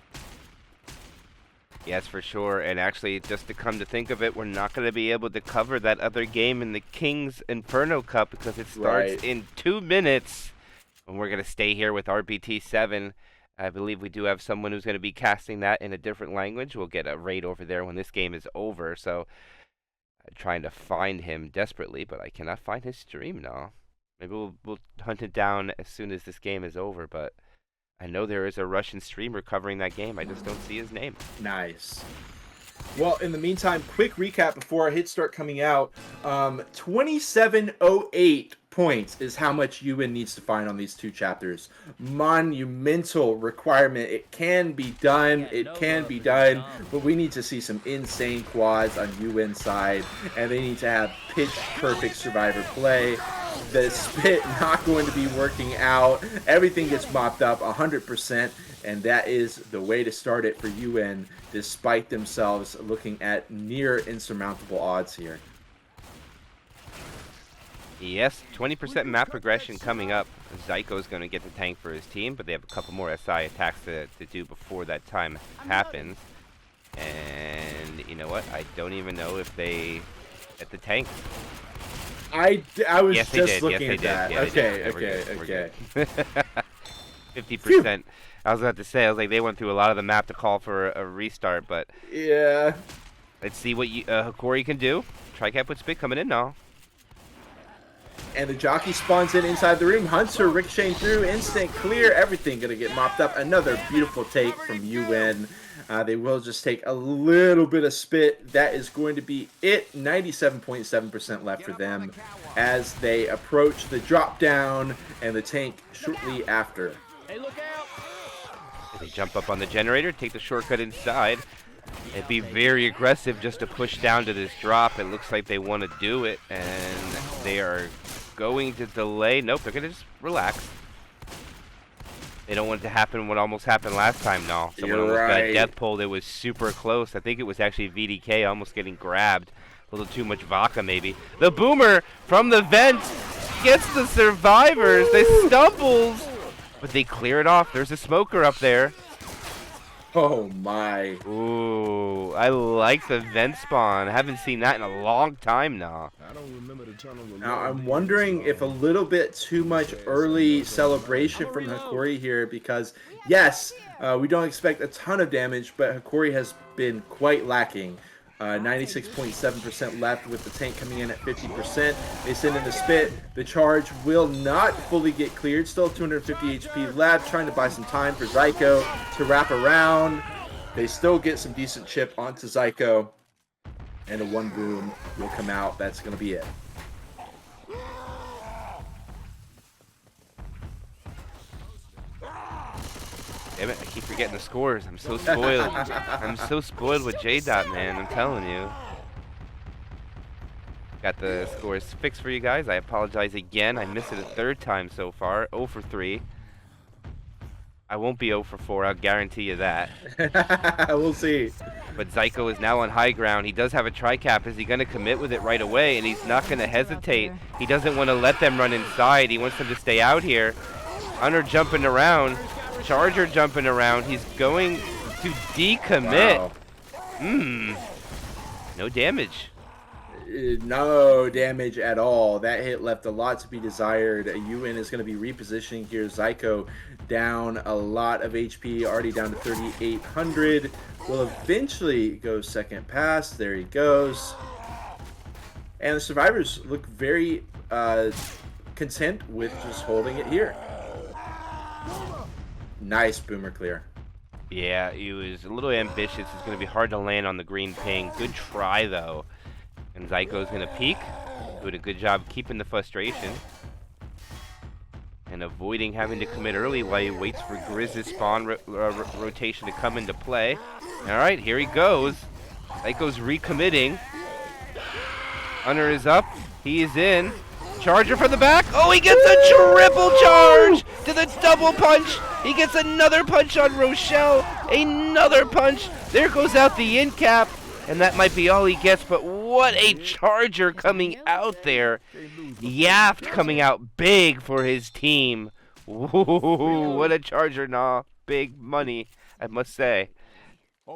Yes, for sure. And actually, just to come to think of it, we're not going to be able to cover that other game in the King's Inferno Cup because it starts in 2 minutes. And we're going to stay here with RBT7. I believe we do have someone who's going to be casting that in a different language. We'll get a raid over there when this game is over. So I'm trying to find him desperately, but I cannot find his stream now. Maybe we'll hunt it down as soon as this game is over, but I know there is a Russian streamer covering that game. I just don't see his name. Nice. Well, in the meantime, quick recap before our hits start coming out. 2708 points is how much Uwin needs to find on these 2 chapters. Monumental requirement. It can be done. It can be done. But we need to see some insane quads on Uwin's side. And they need to have pitch-perfect survivor play. The spit not going to be working out. Everything gets mopped up 100%. And that is the way to start it for Uwin, despite themselves looking at near insurmountable odds here. Yes, 20% map progression coming up. Zyko's going to get the tank for his team, but they have a couple more SI attacks to do before that time happens. And you know what? I don't even know if they get the tank. I was yes, just looking at that. Yeah, okay. 50%. I was about to say, I was like, they went through a lot of the map to call for a restart, but yeah. Let's see what Hokori can do. Tricap with spit coming in now. And the jockey spawns in inside the room. Hunter ricocheting through, instant clear. Everything gonna get mopped up. Another beautiful take from Uwin. They will just take a little bit of spit. That is going to be it. 97.7% left for them as they approach the drop down and the tank shortly after. Hey, look out! They jump up on the generator, take the shortcut inside. It'd be very aggressive just to push down to this drop. It looks like they want to do it, and they are going to delay. Nope, they're going to just relax. They don't want it to happen what almost happened last time, no. Someone almost got death pulled. It was super close. I think it was actually VDK almost getting grabbed. A little too much vodka, maybe. The boomer from the vent gets the survivors. They stumbles, but they clear it off. There's a smoker up there. Oh my. Ooh, I like the vent spawn. I haven't seen that in a long time now. I don't remember the turn on the Now I'm wondering if a little bit too much early celebration from Hokori here, because yes, we don't expect a ton of damage, but Hokori has been quite lacking. 96.7% left with the tank coming in at 50%. They send in the spit. The charge will not fully get cleared. Still 250 HP left. Trying to buy some time for Zyko to wrap around. They still get some decent chip onto Zyko. And a 1 boom will come out. That's going to be it. Damn it, I keep forgetting the scores. I'm so spoiled. I'm so spoiled with J-Dot, man. I'm telling you. Got the scores fixed for you guys. I apologize again. I missed it a 3rd time so far. 0 for 3. I won't be 0 for 4, I'll guarantee you that. We'll see. But Zyko is now on high ground. He does have a tri-cap. Is he going to commit with it right away? And he's not going to hesitate. He doesn't want to let them run inside. He wants them to stay out here. Hunter jumping around. Charger jumping around. He's going to decommit. Wow. No damage. No damage at all. That hit left a lot to be desired. Uwin is going to be repositioning here. Zyko down a lot of HP, already down to 3,800. Will eventually go second pass. There he goes. And the survivors look very content with just holding it here. Nice boomer clear. Yeah, he was a little ambitious. It's going to be hard to land on the green ping. Good try, though. And Zyko's going to peek. Doing a good job keeping the frustration. And avoiding having to commit early while he waits for Grizz's spawn rotation to come into play. Alright, here he goes. Zyko's recommitting. Hunter is up. He is in. Charger from the back. Oh, he gets a triple charge to the double punch. He gets another punch on Rochelle. Another punch. There goes out the in cap. And that might be all he gets, but what a charger coming out there. Yaft coming out big for his team. Ooh, what a charger, nah. Big money, I must say.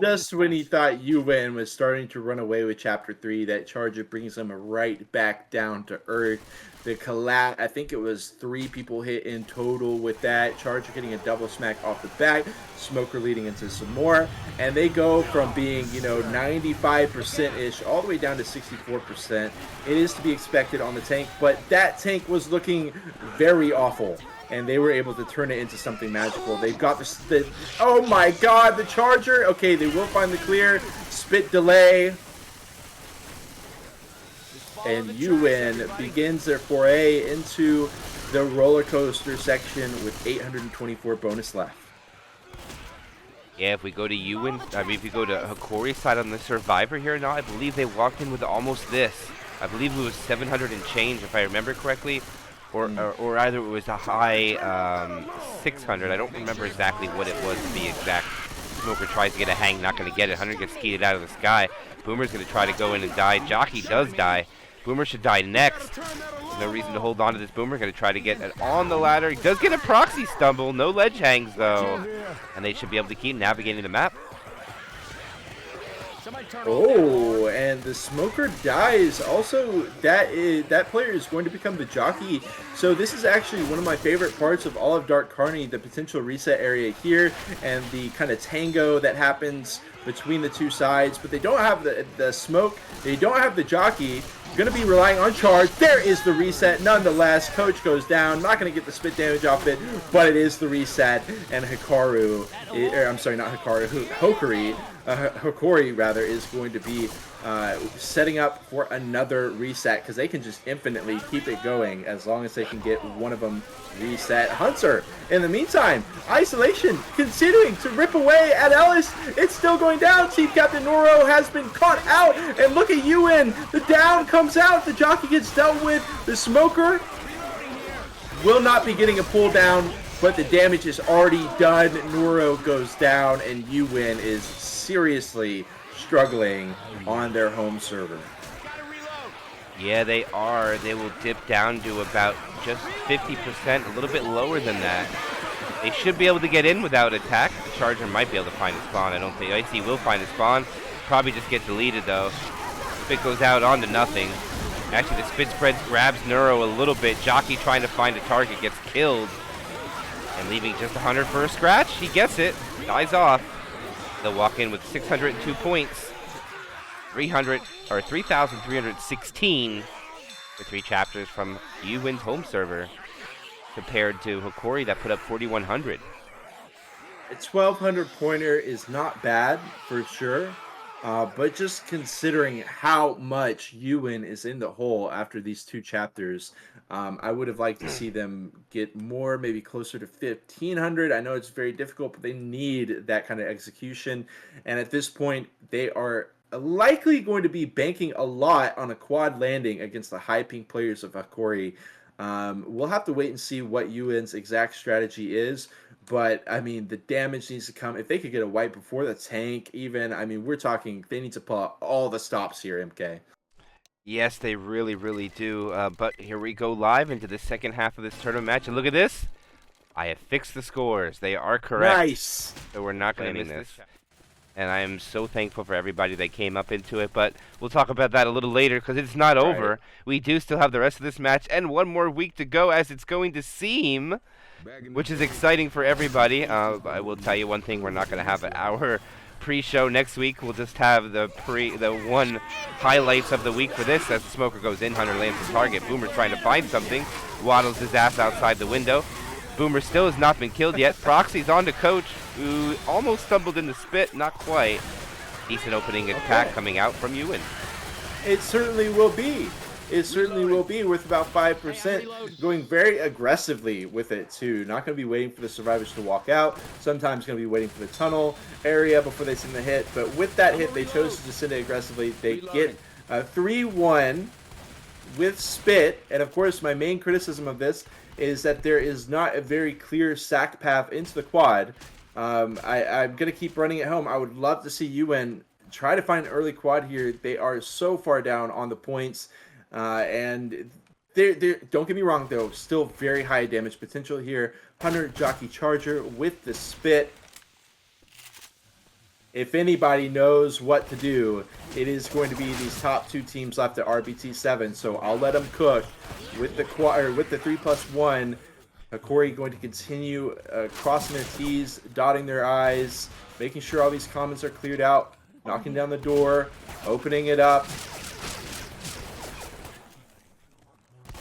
Just when he thought Uwin was starting to run away with Chapter 3, that charger brings him right back down to earth. The collapse, I think it was 3 people hit in total with that. Charger getting a double smack off the back. Smoker leading into some more. And they go from being, 95%-ish all the way down to 64%. It is to be expected on the tank, but that tank was looking very awful. And they were able to turn it into something magical. They've got the oh my god, the charger. Okay, they will find the clear. Spit delay. And Uwin begins their foray into the roller coaster section with 824 bonus left. Yeah, if we go to Uwin, if we go to Hokori's side on the Survivor here now, I believe they walked in with almost this. I believe it was 700 and change, if I remember correctly. Or either it was a high 600. I don't remember exactly what it was to be exact. Smoker tries to get a hang, not going to get it. Hunter gets skeeted out of the sky. Boomer's going to try to go in and die. Jockey does die. Boomer should die next. No reason to hold on to this Boomer. Going to try to get it on the ladder. He does get a proxy stumble. No ledge hangs, though. And they should be able to keep navigating the map. Oh, and the Smoker dies. Also, that player is going to become the jockey. So this is actually one of my favorite parts of all of Dark Carney, the potential reset area here and the kind of tango that happens between the two sides. But they don't have the smoke. They don't have the jockey. Going to be relying on charge. There is the reset. Nonetheless, Coach goes down. Not going to get the spit damage off it, but it is the reset. And Hikaru, I'm sorry, not Hikaru, Hokori rather, is going to be setting up for another reset because they can just infinitely keep it going as long as they can get one of them reset. Hunter, in the meantime, isolation continuing to rip away at Ellis. It's still going down. Team Captain Noro has been caught out, and look at Uwin. The down comes out. The jockey gets dealt with. The Smoker will not be getting a pull down, but the damage is already done. Noro goes down, and Uwin is seriously struggling on their home server. Yeah, they are. They will dip down to about just 50%, a little bit lower than that. They should be able to get in without attack. The Charger might be able to find a spawn. I don't think. Icy will find a spawn. Probably just get deleted, though. Spit goes out onto nothing. Actually, the Spit spreads grabs Neuro a little bit. Jockey trying to find a target gets killed. And leaving just 100 for a scratch. He gets it. Dies off. They'll walk in with 602 points. 3,316 for 3 chapters from Uwin's home server, compared to Hokori that put up 4,100. A 1,200 pointer is not bad for sure, but just considering how much Uwin is in the hole after these 2 chapters, I would have liked to see them get more, maybe closer to 1,500. I know it's very difficult, but they need that kind of execution. And at this point, they are likely going to be banking a lot on a quad landing against the high ping players of Hokori. We'll have to wait and see what Uwin's exact strategy is. But, I mean, the damage needs to come. If they could get a wipe before the tank, even, I mean, we're talking they need to pull out all the stops here, MK. Yes, they really, really do. But here we go live into the second half of this tournament match. And look at this. I have fixed the scores. They are correct. Nice. So we're not going to miss this. And I am so thankful for everybody that came up into it. But we'll talk about that a little later because it's not over. We do still have the rest of this match and one more week to go as it's going to seem, which is exciting for everybody. I will tell you one thing. We're not going to have our pre-show next week. We'll just have the one highlights of the week for this as the smoker goes in. Hunter lands the target. Boomer's trying to find something. Waddles his ass outside the window. Boomer still has not been killed yet. Proxy's on to Coach, who almost stumbled in the spit. Not quite. Decent opening attack coming out from Uwin. It certainly will be. It certainly will be with about 5%, going very aggressively with it too. Not going to be waiting for the survivors to walk out. Sometimes going to be waiting for the tunnel area before they send the hit. But with that hit, they chose to send it aggressively. They get a 3-1 with spit. And of course, my main criticism of this is that there is not a very clear sack path into the quad. I'm going to keep running it home. I would love to see Uwin try to find an early quad here. They are so far down on the points. And they're, don't get me wrong, though, still very high damage potential here. Hunter Jockey Charger with the spit. If anybody knows what to do, it is going to be these top two teams left at RBT7. So I'll let them cook with the quad, with the 3+1. Hokori going to continue crossing their T's, dotting their I's, making sure all these comments are cleared out, knocking down the door, opening it up.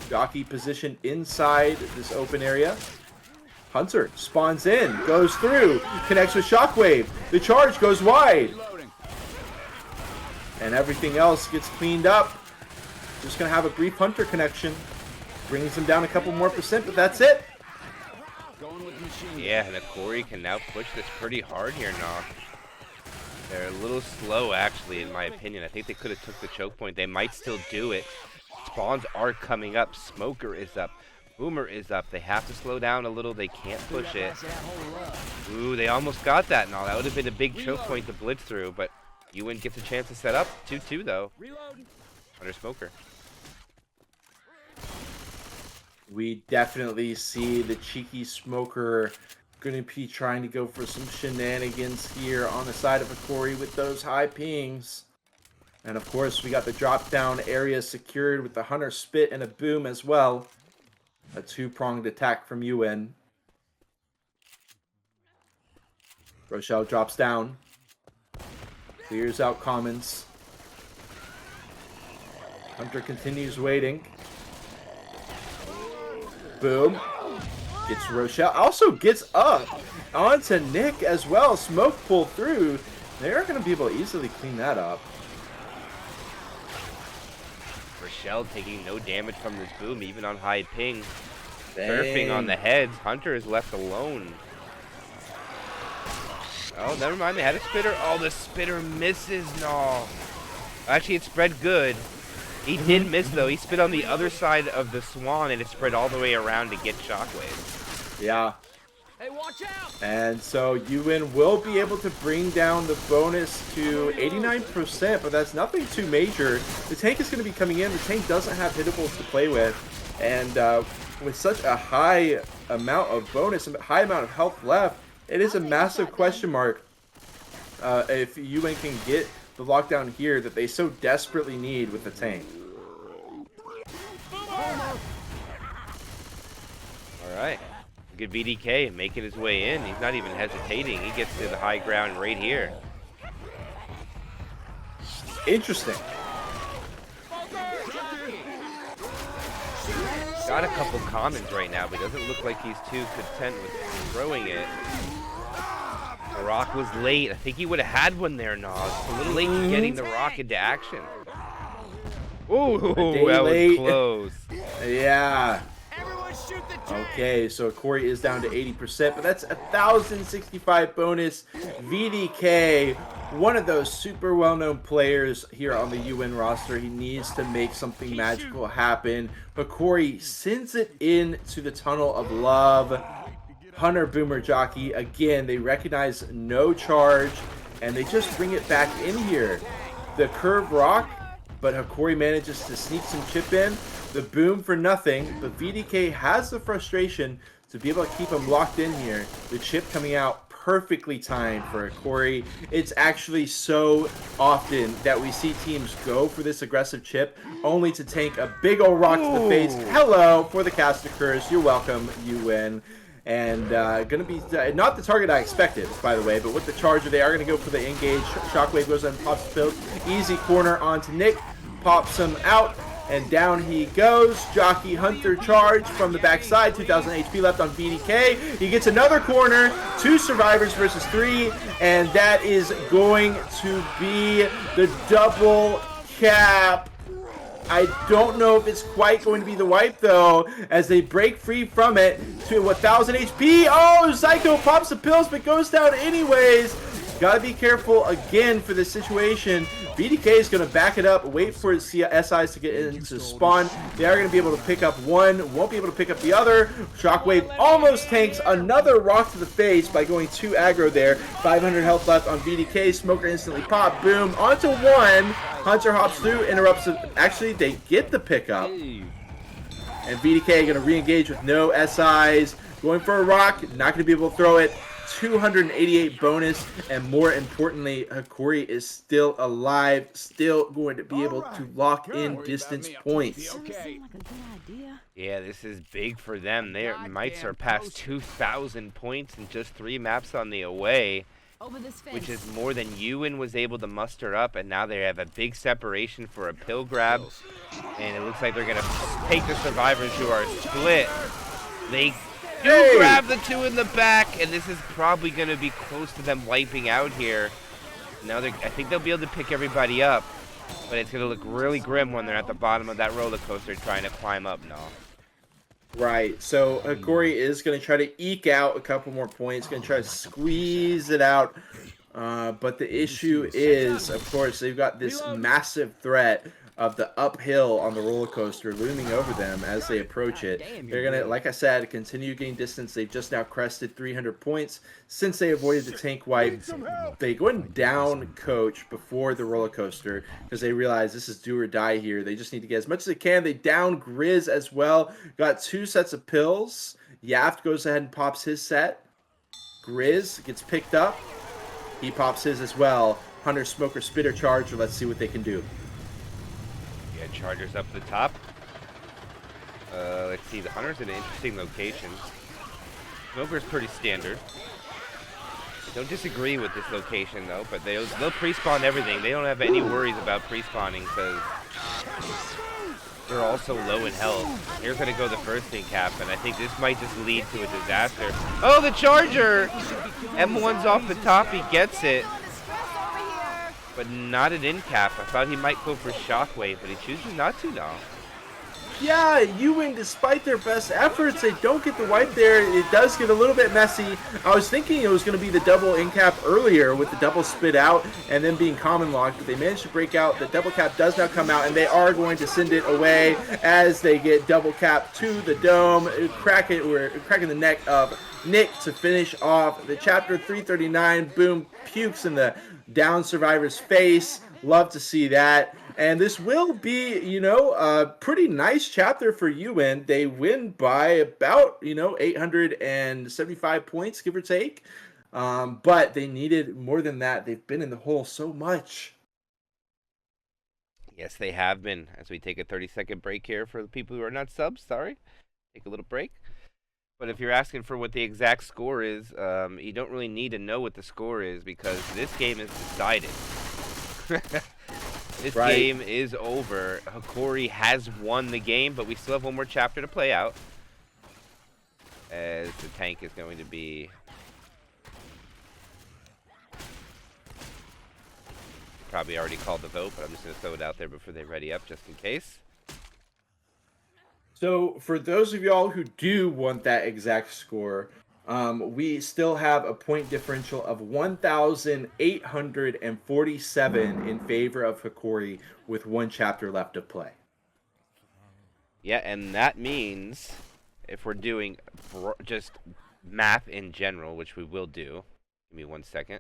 Jockey position inside this open area. Hunter spawns in, goes through, connects with Shockwave. The charge goes wide. And everything else gets cleaned up. Just going to have a brief Hunter connection. Brings them down a couple more %, but that's it. Yeah, and Hokori can now push this pretty hard here now. They're a little slow, actually, in my opinion. I think they could have took the choke point. They might still do it. Spawns are coming up. Smoker is up. Boomer is up. They have to slow down a little. They can't push it. Ooh, they almost got that and all. That would have been a big choke point to blitz through, but Uwin gets a chance to set up. 2-2, though. Under Smoker. We definitely see the cheeky Smoker going to be trying to go for some shenanigans here on the side of Hokori with those high pings. And of course, we got the drop down area secured with the Hunter spit and a boom as well. A two-pronged attack from Uwin. Rochelle drops down. Clears out commons. Hunter continues waiting. Boom. Gets Rochelle. Also gets up onto Nick as well. Smoke pulled through. They're going to be able to easily clean that up. Rochelle taking no damage from this boom, even on high ping. Dang. Surfing on the heads. Hunter is left alone. Oh, never mind. They had a spitter. Oh, the spitter misses. No. Actually, it spread good. He did miss, though. He spit on the other side of the swan, and it spread all the way around to get Shockwave. Yeah. Hey, watch out! And so Uwin will be able to bring down the bonus to 89%, but that's nothing too major. The tank is going to be coming in. The tank doesn't have hitables to play with. And with such a high amount of bonus, a high amount of health left, it is a massive question mark if Uwin can get the lockdown here that they so desperately need with the tank. All right. Good VDK making his way in. He's not even hesitating. He gets to the high ground right here. Interesting. Got a couple commons right now, but doesn't look like he's too content with throwing it. The rock was late. I think he would have had one there, Nas. A little late getting the rock into action. Ooh, that was close. Yeah. Everyone shoot the tank! Okay, so Corey is down to 80%, but that's 1,065 bonus. VDK one of those super well-known players here on the Uwin roster. He needs to make something magical happen. Hokori sends it into the tunnel of love. Hunter Boomer Jockey, again, they recognize no charge, and they just bring it back in here. The curve rock, but Hokori manages to sneak some chip in. The boom for nothing, but VDK has the frustration to be able to keep him locked in here. The chip coming out perfectly timed for Hokori. It's actually so often that we see teams go for this aggressive chip only to tank a big old rock to the face. Hello for the caster curse. You're welcome. You win. And gonna be not the target I expected, by the way, but with the charger, they are gonna go for the engage. Shockwave goes and pops the build. Easy corner onto Nick, pops him out, and down he goes. Jockey Hunter charge from the backside. 2,000 HP left on VDK. He gets another corner. 2 survivors versus 3, and that is going to be the double cap. I don't know if it's quite going to be the wipe, though, as they break free from it to 1,000 HP. Oh, Psycho pops the pills, but goes down anyways. Gotta be careful again for this situation. BDK is going to back it up, wait for his SIs to get into spawn. They are going to be able to pick up one, won't be able to pick up the other. Shockwave almost tanks another rock to the face by going 2 aggro there. 500 health left on BDK. Smoker instantly pop. Boom. Onto 1. Hunter hops through, interrupts it. Actually, they get the pickup. And BDK going to re-engage with no SIs. Going for a rock. Not going to be able to throw it. 288 bonus, and more importantly, Hokori is still alive, still going to be able to lock in distance points. Yeah, this is big for them. They might surpass 2,000 points in just 3 maps on the away, which is more than Uwin was able to muster up, and now they have a big separation for a pill grab, and it looks like they're going to take the survivors who are split. They do grab the 2 in the back, and this is probably going to be close to them wiping out here. Now I think they'll be able to pick everybody up, but it's going to look really grim when they're at the bottom of that roller coaster trying to climb up now. Right, so Hokori is going to try to eke out a couple more points, going to try to squeeze it out, but the issue is, of course, they've got this massive threat of the uphill on the roller coaster looming over them as they approach it. They're going to, like I said, continue gaining distance. They've just now crested 300 points since they avoided the tank wipe. They go and down coach before the roller coaster because they realize this is do or die here. They just need to get as much as they can. They down Grizz as well. Got 2 sets of pills. Yaft goes ahead and pops his set. Grizz gets picked up. He pops his as well. Hunter, Smoker, Spitter, Charger. Let's see what they can do. Chargers up the top. Let's see, the Hunter's in an interesting location. Smoker's pretty standard. Don't disagree with this location though, but they'll pre-spawn everything. They don't have any worries about pre-spawning because they're also low in health. Here's gonna go the first in cap, and I think this might just lead to a disaster. Oh, the Charger! M1's off the top, he gets it. But not an in cap. I thought he might go for Shockwave, but he chooses not to now. Yeah, Uwin, despite their best efforts, they don't get the wipe there. It does get a little bit messy. I was thinking it was going to be the double in cap earlier with the double spit out and then being common locked, but they managed to break out. The double cap does now come out, and they are going to send it away as they get double cap to the dome. Cracking the neck of Nick to finish off the chapter 339. Boom, pukes in the down survivor's face. Love to see that. And this will be, you know, a pretty nice chapter for Uwin. They win by about, 875 points, give or take. But they needed more than that. They've been in the hole so much. Yes, they have been. As we take a 30-second break here for the people who are not subs, sorry. Take a little break. But if you're asking for what the exact score is, you don't really need to know what the score is because this game is decided. This game is over. Hokori has won the game, but we still have one more chapter to play out. As the tank is going to be... Probably already called the vote, but I'm just going to throw it out there before they ready up just in case. So, for those of y'all who do want that exact score, We still have a point differential of 1,847 in favor of Hokori with one chapter left to play. Yeah, and that means if we're doing just map in general, which we will do, give me 1 second.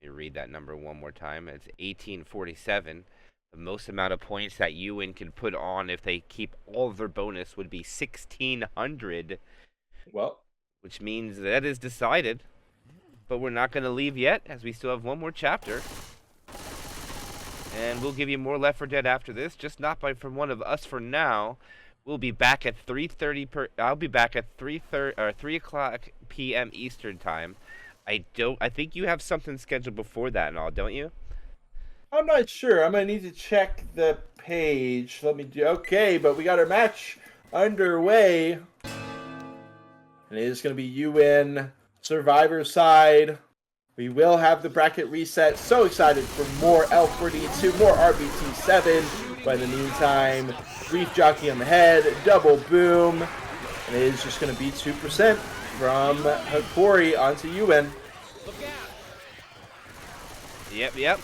Let me read that number one more time. It's 1847. The most amount of points that Uwin can put on if they keep all of their bonus would be 1,600. Well, which means that is decided. But we're not going to leave yet, as we still have one more chapter. And we'll give you more Left 4 Dead after this, just not from one of us for now. We'll be back at 3:30 I'll be back at 3 o'clock p.m. Eastern time. I think you have something scheduled before that and all, don't you? I'm not sure. I'm going to need to check the page. Let me do... Okay, but we got our match underway. And it is going to be Uwin, Survivor side. We will have the bracket reset. So excited for more L42, more RBT7. But in the meantime, Brief Jockey on the head, double boom. And it is just going to be 2% from Hokori onto Uwin. Yep.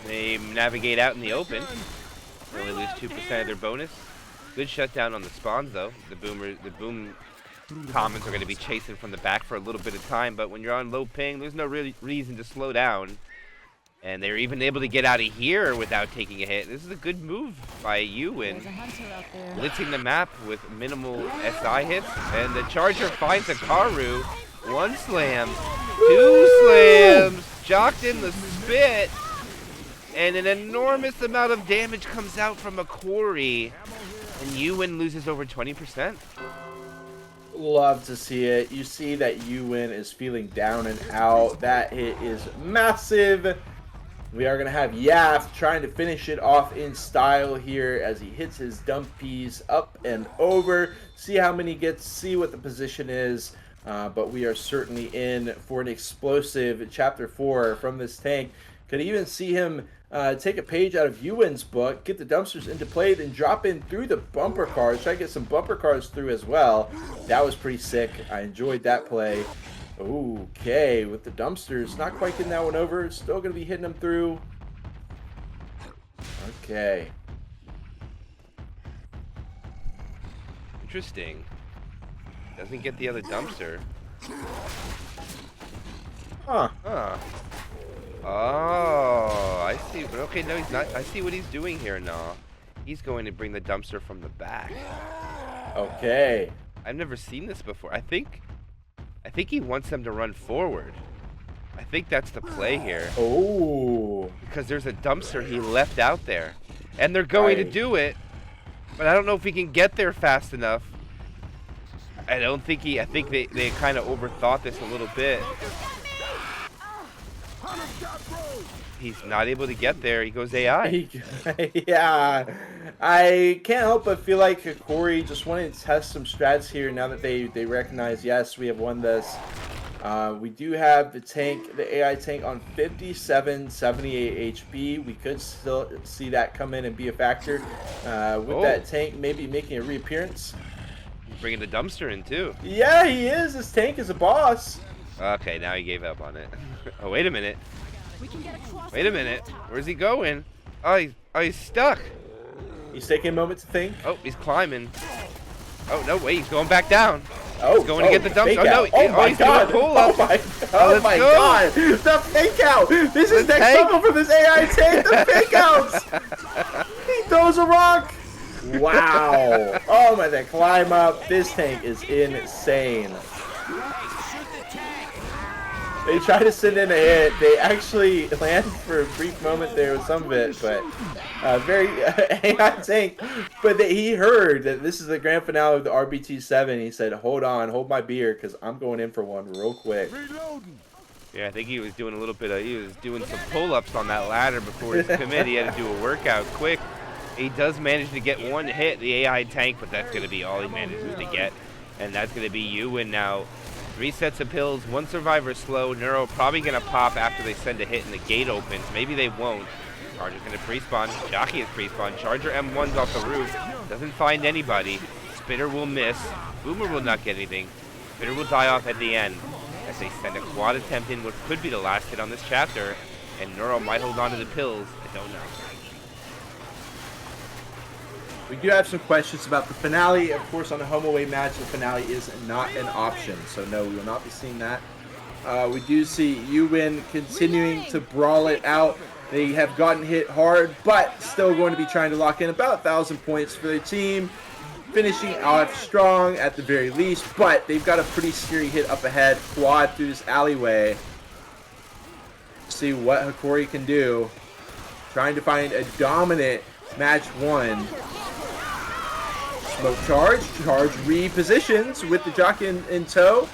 They navigate out in the open. They only lose 2% of their bonus. Good shutdown on the spawns, though. The boom comments are going to be chasing from the back for a little bit of time, but when you're on low ping, there's no real reason to slow down. And they're even able to get out of here without taking a hit. This is a good move by Uwin, blitzing the map with minimal SI hits. And the Charger finds a Karu. 1 slam, 2 slams, jocked in the spit. And an enormous amount of damage comes out from Hokori. And Uwin loses over 20%. Love to see it. You see that Uwin is feeling down and out. That hit is massive. We are going to have Yaf trying to finish it off in style here as he hits his dumpies up and over. See how many gets, see what the position is. But we are certainly in for an explosive Chapter 4 from this tank. Could even see him take a page out of Uwin's book, get the dumpsters into play, then drop in through the bumper cars. Try to get some bumper cars through as well. That was pretty sick. I enjoyed that play. Okay, with the dumpsters, not quite getting that one over. Still going to be hitting them through. Okay. Interesting. Doesn't get the other dumpster. Huh. Oh, I see. But okay, no, he's not. I see what he's doing here now. He's going to bring the dumpster from the back. Okay. I've never seen this before. I think he wants them to run forward. I think that's the play here. Oh. Because there's a dumpster he left out there. And they're going to do it. But I don't know if he can get there fast enough. I think they kind of overthought this a little bit. He's not able to get there. He goes AI. Yeah. I can't help but feel like Hokori just wanted to test some strats here now that they recognize, yes, we have won this. We do have the tank, the AI tank on 5778 HP. We could still see that come in and be a factor. With that tank maybe making a reappearance. He's bringing the dumpster in too. Yeah, he is. This tank is a boss. Okay, now he gave up on it. Oh, wait a minute. Wait a minute. Where's he going? Oh, he's stuck. He's taking a moment to think. Oh, he's climbing. Oh, no, wait, he's going back down. Oh, he's going to get the dumpster. Oh, no, he's doing a pull-up. Oh, my God. The fake out. This is next level for this AI tank. The fake outs. He throws a rock. Wow. Oh, my, that climb up. This tank is insane. They try to send in a hit. They actually land for a brief moment there with some of it, but very AI tank. But he heard that this is the grand finale of the RBT7. He said, "Hold on, hold my beer, because I'm going in for one real quick." Yeah, I think he was doing a little bit of, he was doing some pull-ups on that ladder before his commit. He had to do a workout quick. He does manage to get one hit, the AI tank, but that's going to be all he manages to get. And that's going to be Uwin now. 3 sets of pills, 1 survivor slow. Neuro probably going to pop after they send a hit and the gate opens. Maybe they won't. Charger's going to pre-spawn. Jockey is pre-spawn. Charger M1's off the roof. Doesn't find anybody. Spitter will miss. Boomer will not get anything. Spitter will die off at the end as they send a quad attempt in what could be the last hit on this chapter, and Neuro might hold on to the pills. I don't know. We do have some questions about the finale. Of course, on a home away match, the finale is not an option. So no, we will not be seeing that. We do see Uwin continuing to brawl it out. They have gotten hit hard, but still going to be trying to lock in about 1,000 points for their team. Finishing off strong at the very least, but they've got a pretty scary hit up ahead. Quad through this alleyway. See what Hokori can do. Trying to find a dominant match one. Smoke charge. Charge repositions with the jockey in tow.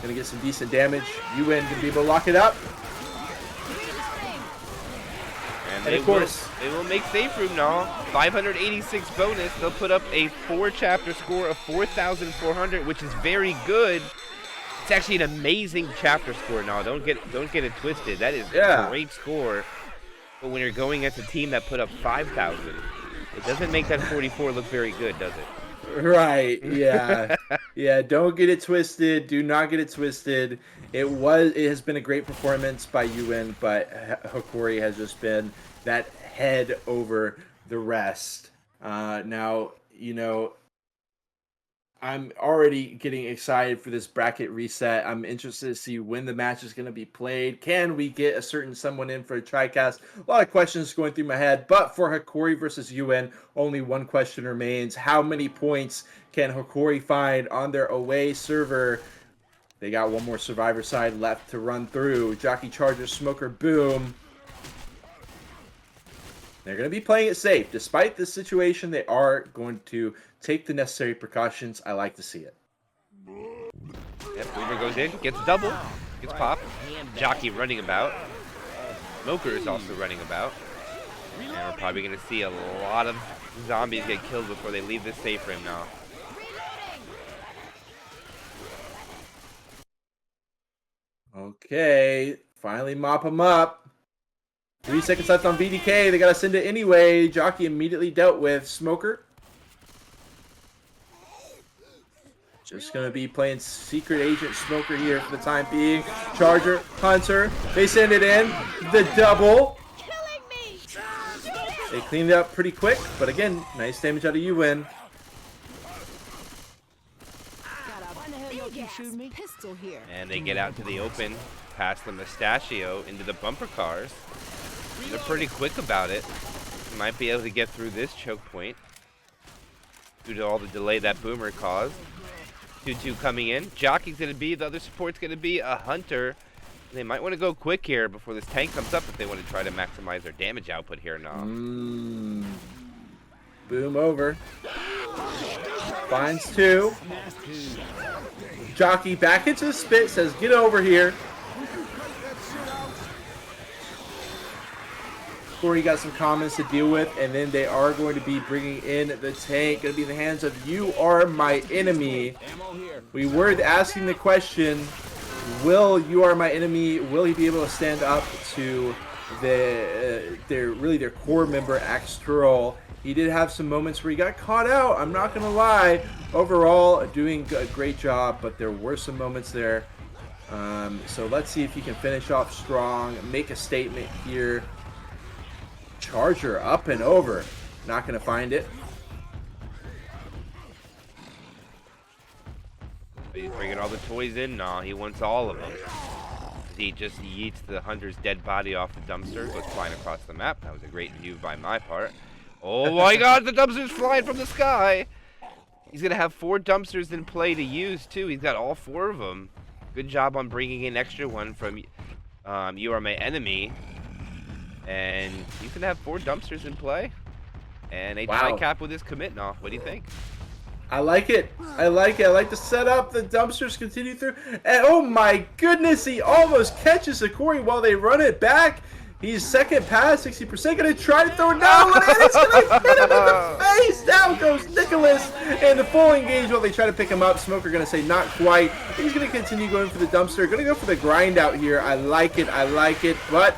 Gonna get some decent damage. Uwin gonna be able to lock it up. And of course, they will make safe room now. 586 bonus. They'll put up a 4-chapter score of 4,400, which is very good. It's actually an amazing chapter score now. Don't get it twisted. That is a great score. But when you're going against a team that put up 5,000, it doesn't make that 44 look very good, does it? Right, yeah. Yeah, don't get it twisted. Do not get it twisted. It has been a great performance by Uwin, but Hokori has just been that head over the rest. Now, you know, I'm already getting excited for this bracket reset. I'm interested to see when the match is going to be played. Can we get a certain someone in for a TriCast? A lot of questions going through my head, but for Hokori versus Uwin, only one question remains. How many points can Hokori find on their away server? They got one more survivor side left to run through. Jockey Charger, Smoker, Boom. They're going to be playing it safe. Despite this situation, they are going to take the necessary precautions. I like to see it. Yep, Boomer goes in, gets double, gets popped. Jockey running about. Smoker is also running about. And we're probably going to see a lot of zombies get killed before they leave this safe room now. Okay, finally mop them up. 3 seconds left on VDK. They got to send it anyway. Jockey immediately dealt with. Smoker. Just going to be playing Secret Agent Smoker here for the time being. Charger, Hunter. They send it in. The double. They cleaned it up pretty quick. But again, nice damage out of Uwin. And they get out to the open, past the Mustachio, into the bumper cars. They're pretty quick about it. Might be able to get through this choke point due to all the delay that Boomer caused. 2-2 coming in. Jockey's going to be, the other support's going to be a Hunter. They might want to go quick here before this tank comes up if they want to try to maximize their damage output here now. Boom over. Finds 2. Jockey back into the spit, says, get over here. Corey got some comments to deal with, and then they are going to be bringing in the tank. Going to be in the hands of You Are My Enemy. We were asking the question, will You Are My Enemy, will he be able to stand up to their core member, Axtural? He did have some moments where he got caught out. I'm not going to lie. Overall, doing a great job, but there were some moments there. So let's see if he can finish off strong, make a statement here. Charger up and over. Not going to find it. He's bringing all the toys in now. He wants all of them. He just yeets the Hunter's dead body off the dumpster. Goes flying across the map. That was a great view by my part. Oh my god, the dumpster's flying from the sky. He's going to have 4 dumpsters in play to use, too. He's got all 4 of them. Good job on bringing in extra one from You Are My Enemy. And he's going to have 4 dumpsters in play. And a tri-cap with his commit now. What do you think? I like it. I like it. I like the setup. The dumpsters continue through. And oh my goodness, he almost catches Hokori while they run it back. He's second pass, 60%. Going to try to throw it down. And it's going to hit him in the face. Down goes Nicholas. And the full engage while they try to pick him up. Smoker going to say not quite. He's going to continue going for the dumpster. Going to go for the grind out here. I like it. I like it. But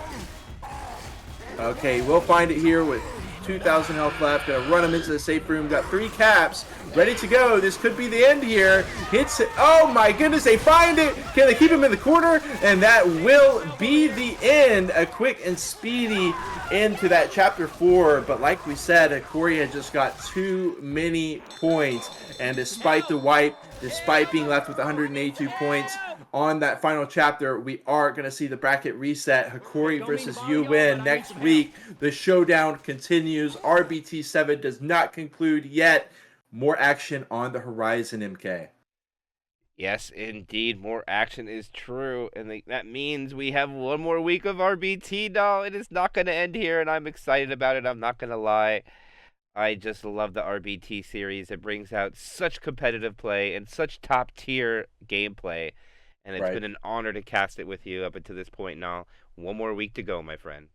okay, we'll find it here with 2,000 health left. Gonna run him into the safe room. Got 3 caps. Ready to go. This could be the end here. Hits it. Oh my goodness, they find it. Can they keep him in the corner? And that will be the end. A quick and speedy end to that chapter 4. But like we said, Hokori had just got too many points. And despite the wipe, despite being left with 182 points on that final chapter, we are going to see the bracket reset. Hokori versus Uwin next week. The showdown continues. RBT 7 does not conclude yet. More action on the horizon, MK. Yes, indeed, more action is true, and that means we have one more week of RBT. No, it is not going to end here, and I'm excited about it. I'm not going to lie. I just love the RBT series. It brings out such competitive play and such top-tier gameplay, and it's been an honor to cast it with you up until this point now. One more week to go, my friend.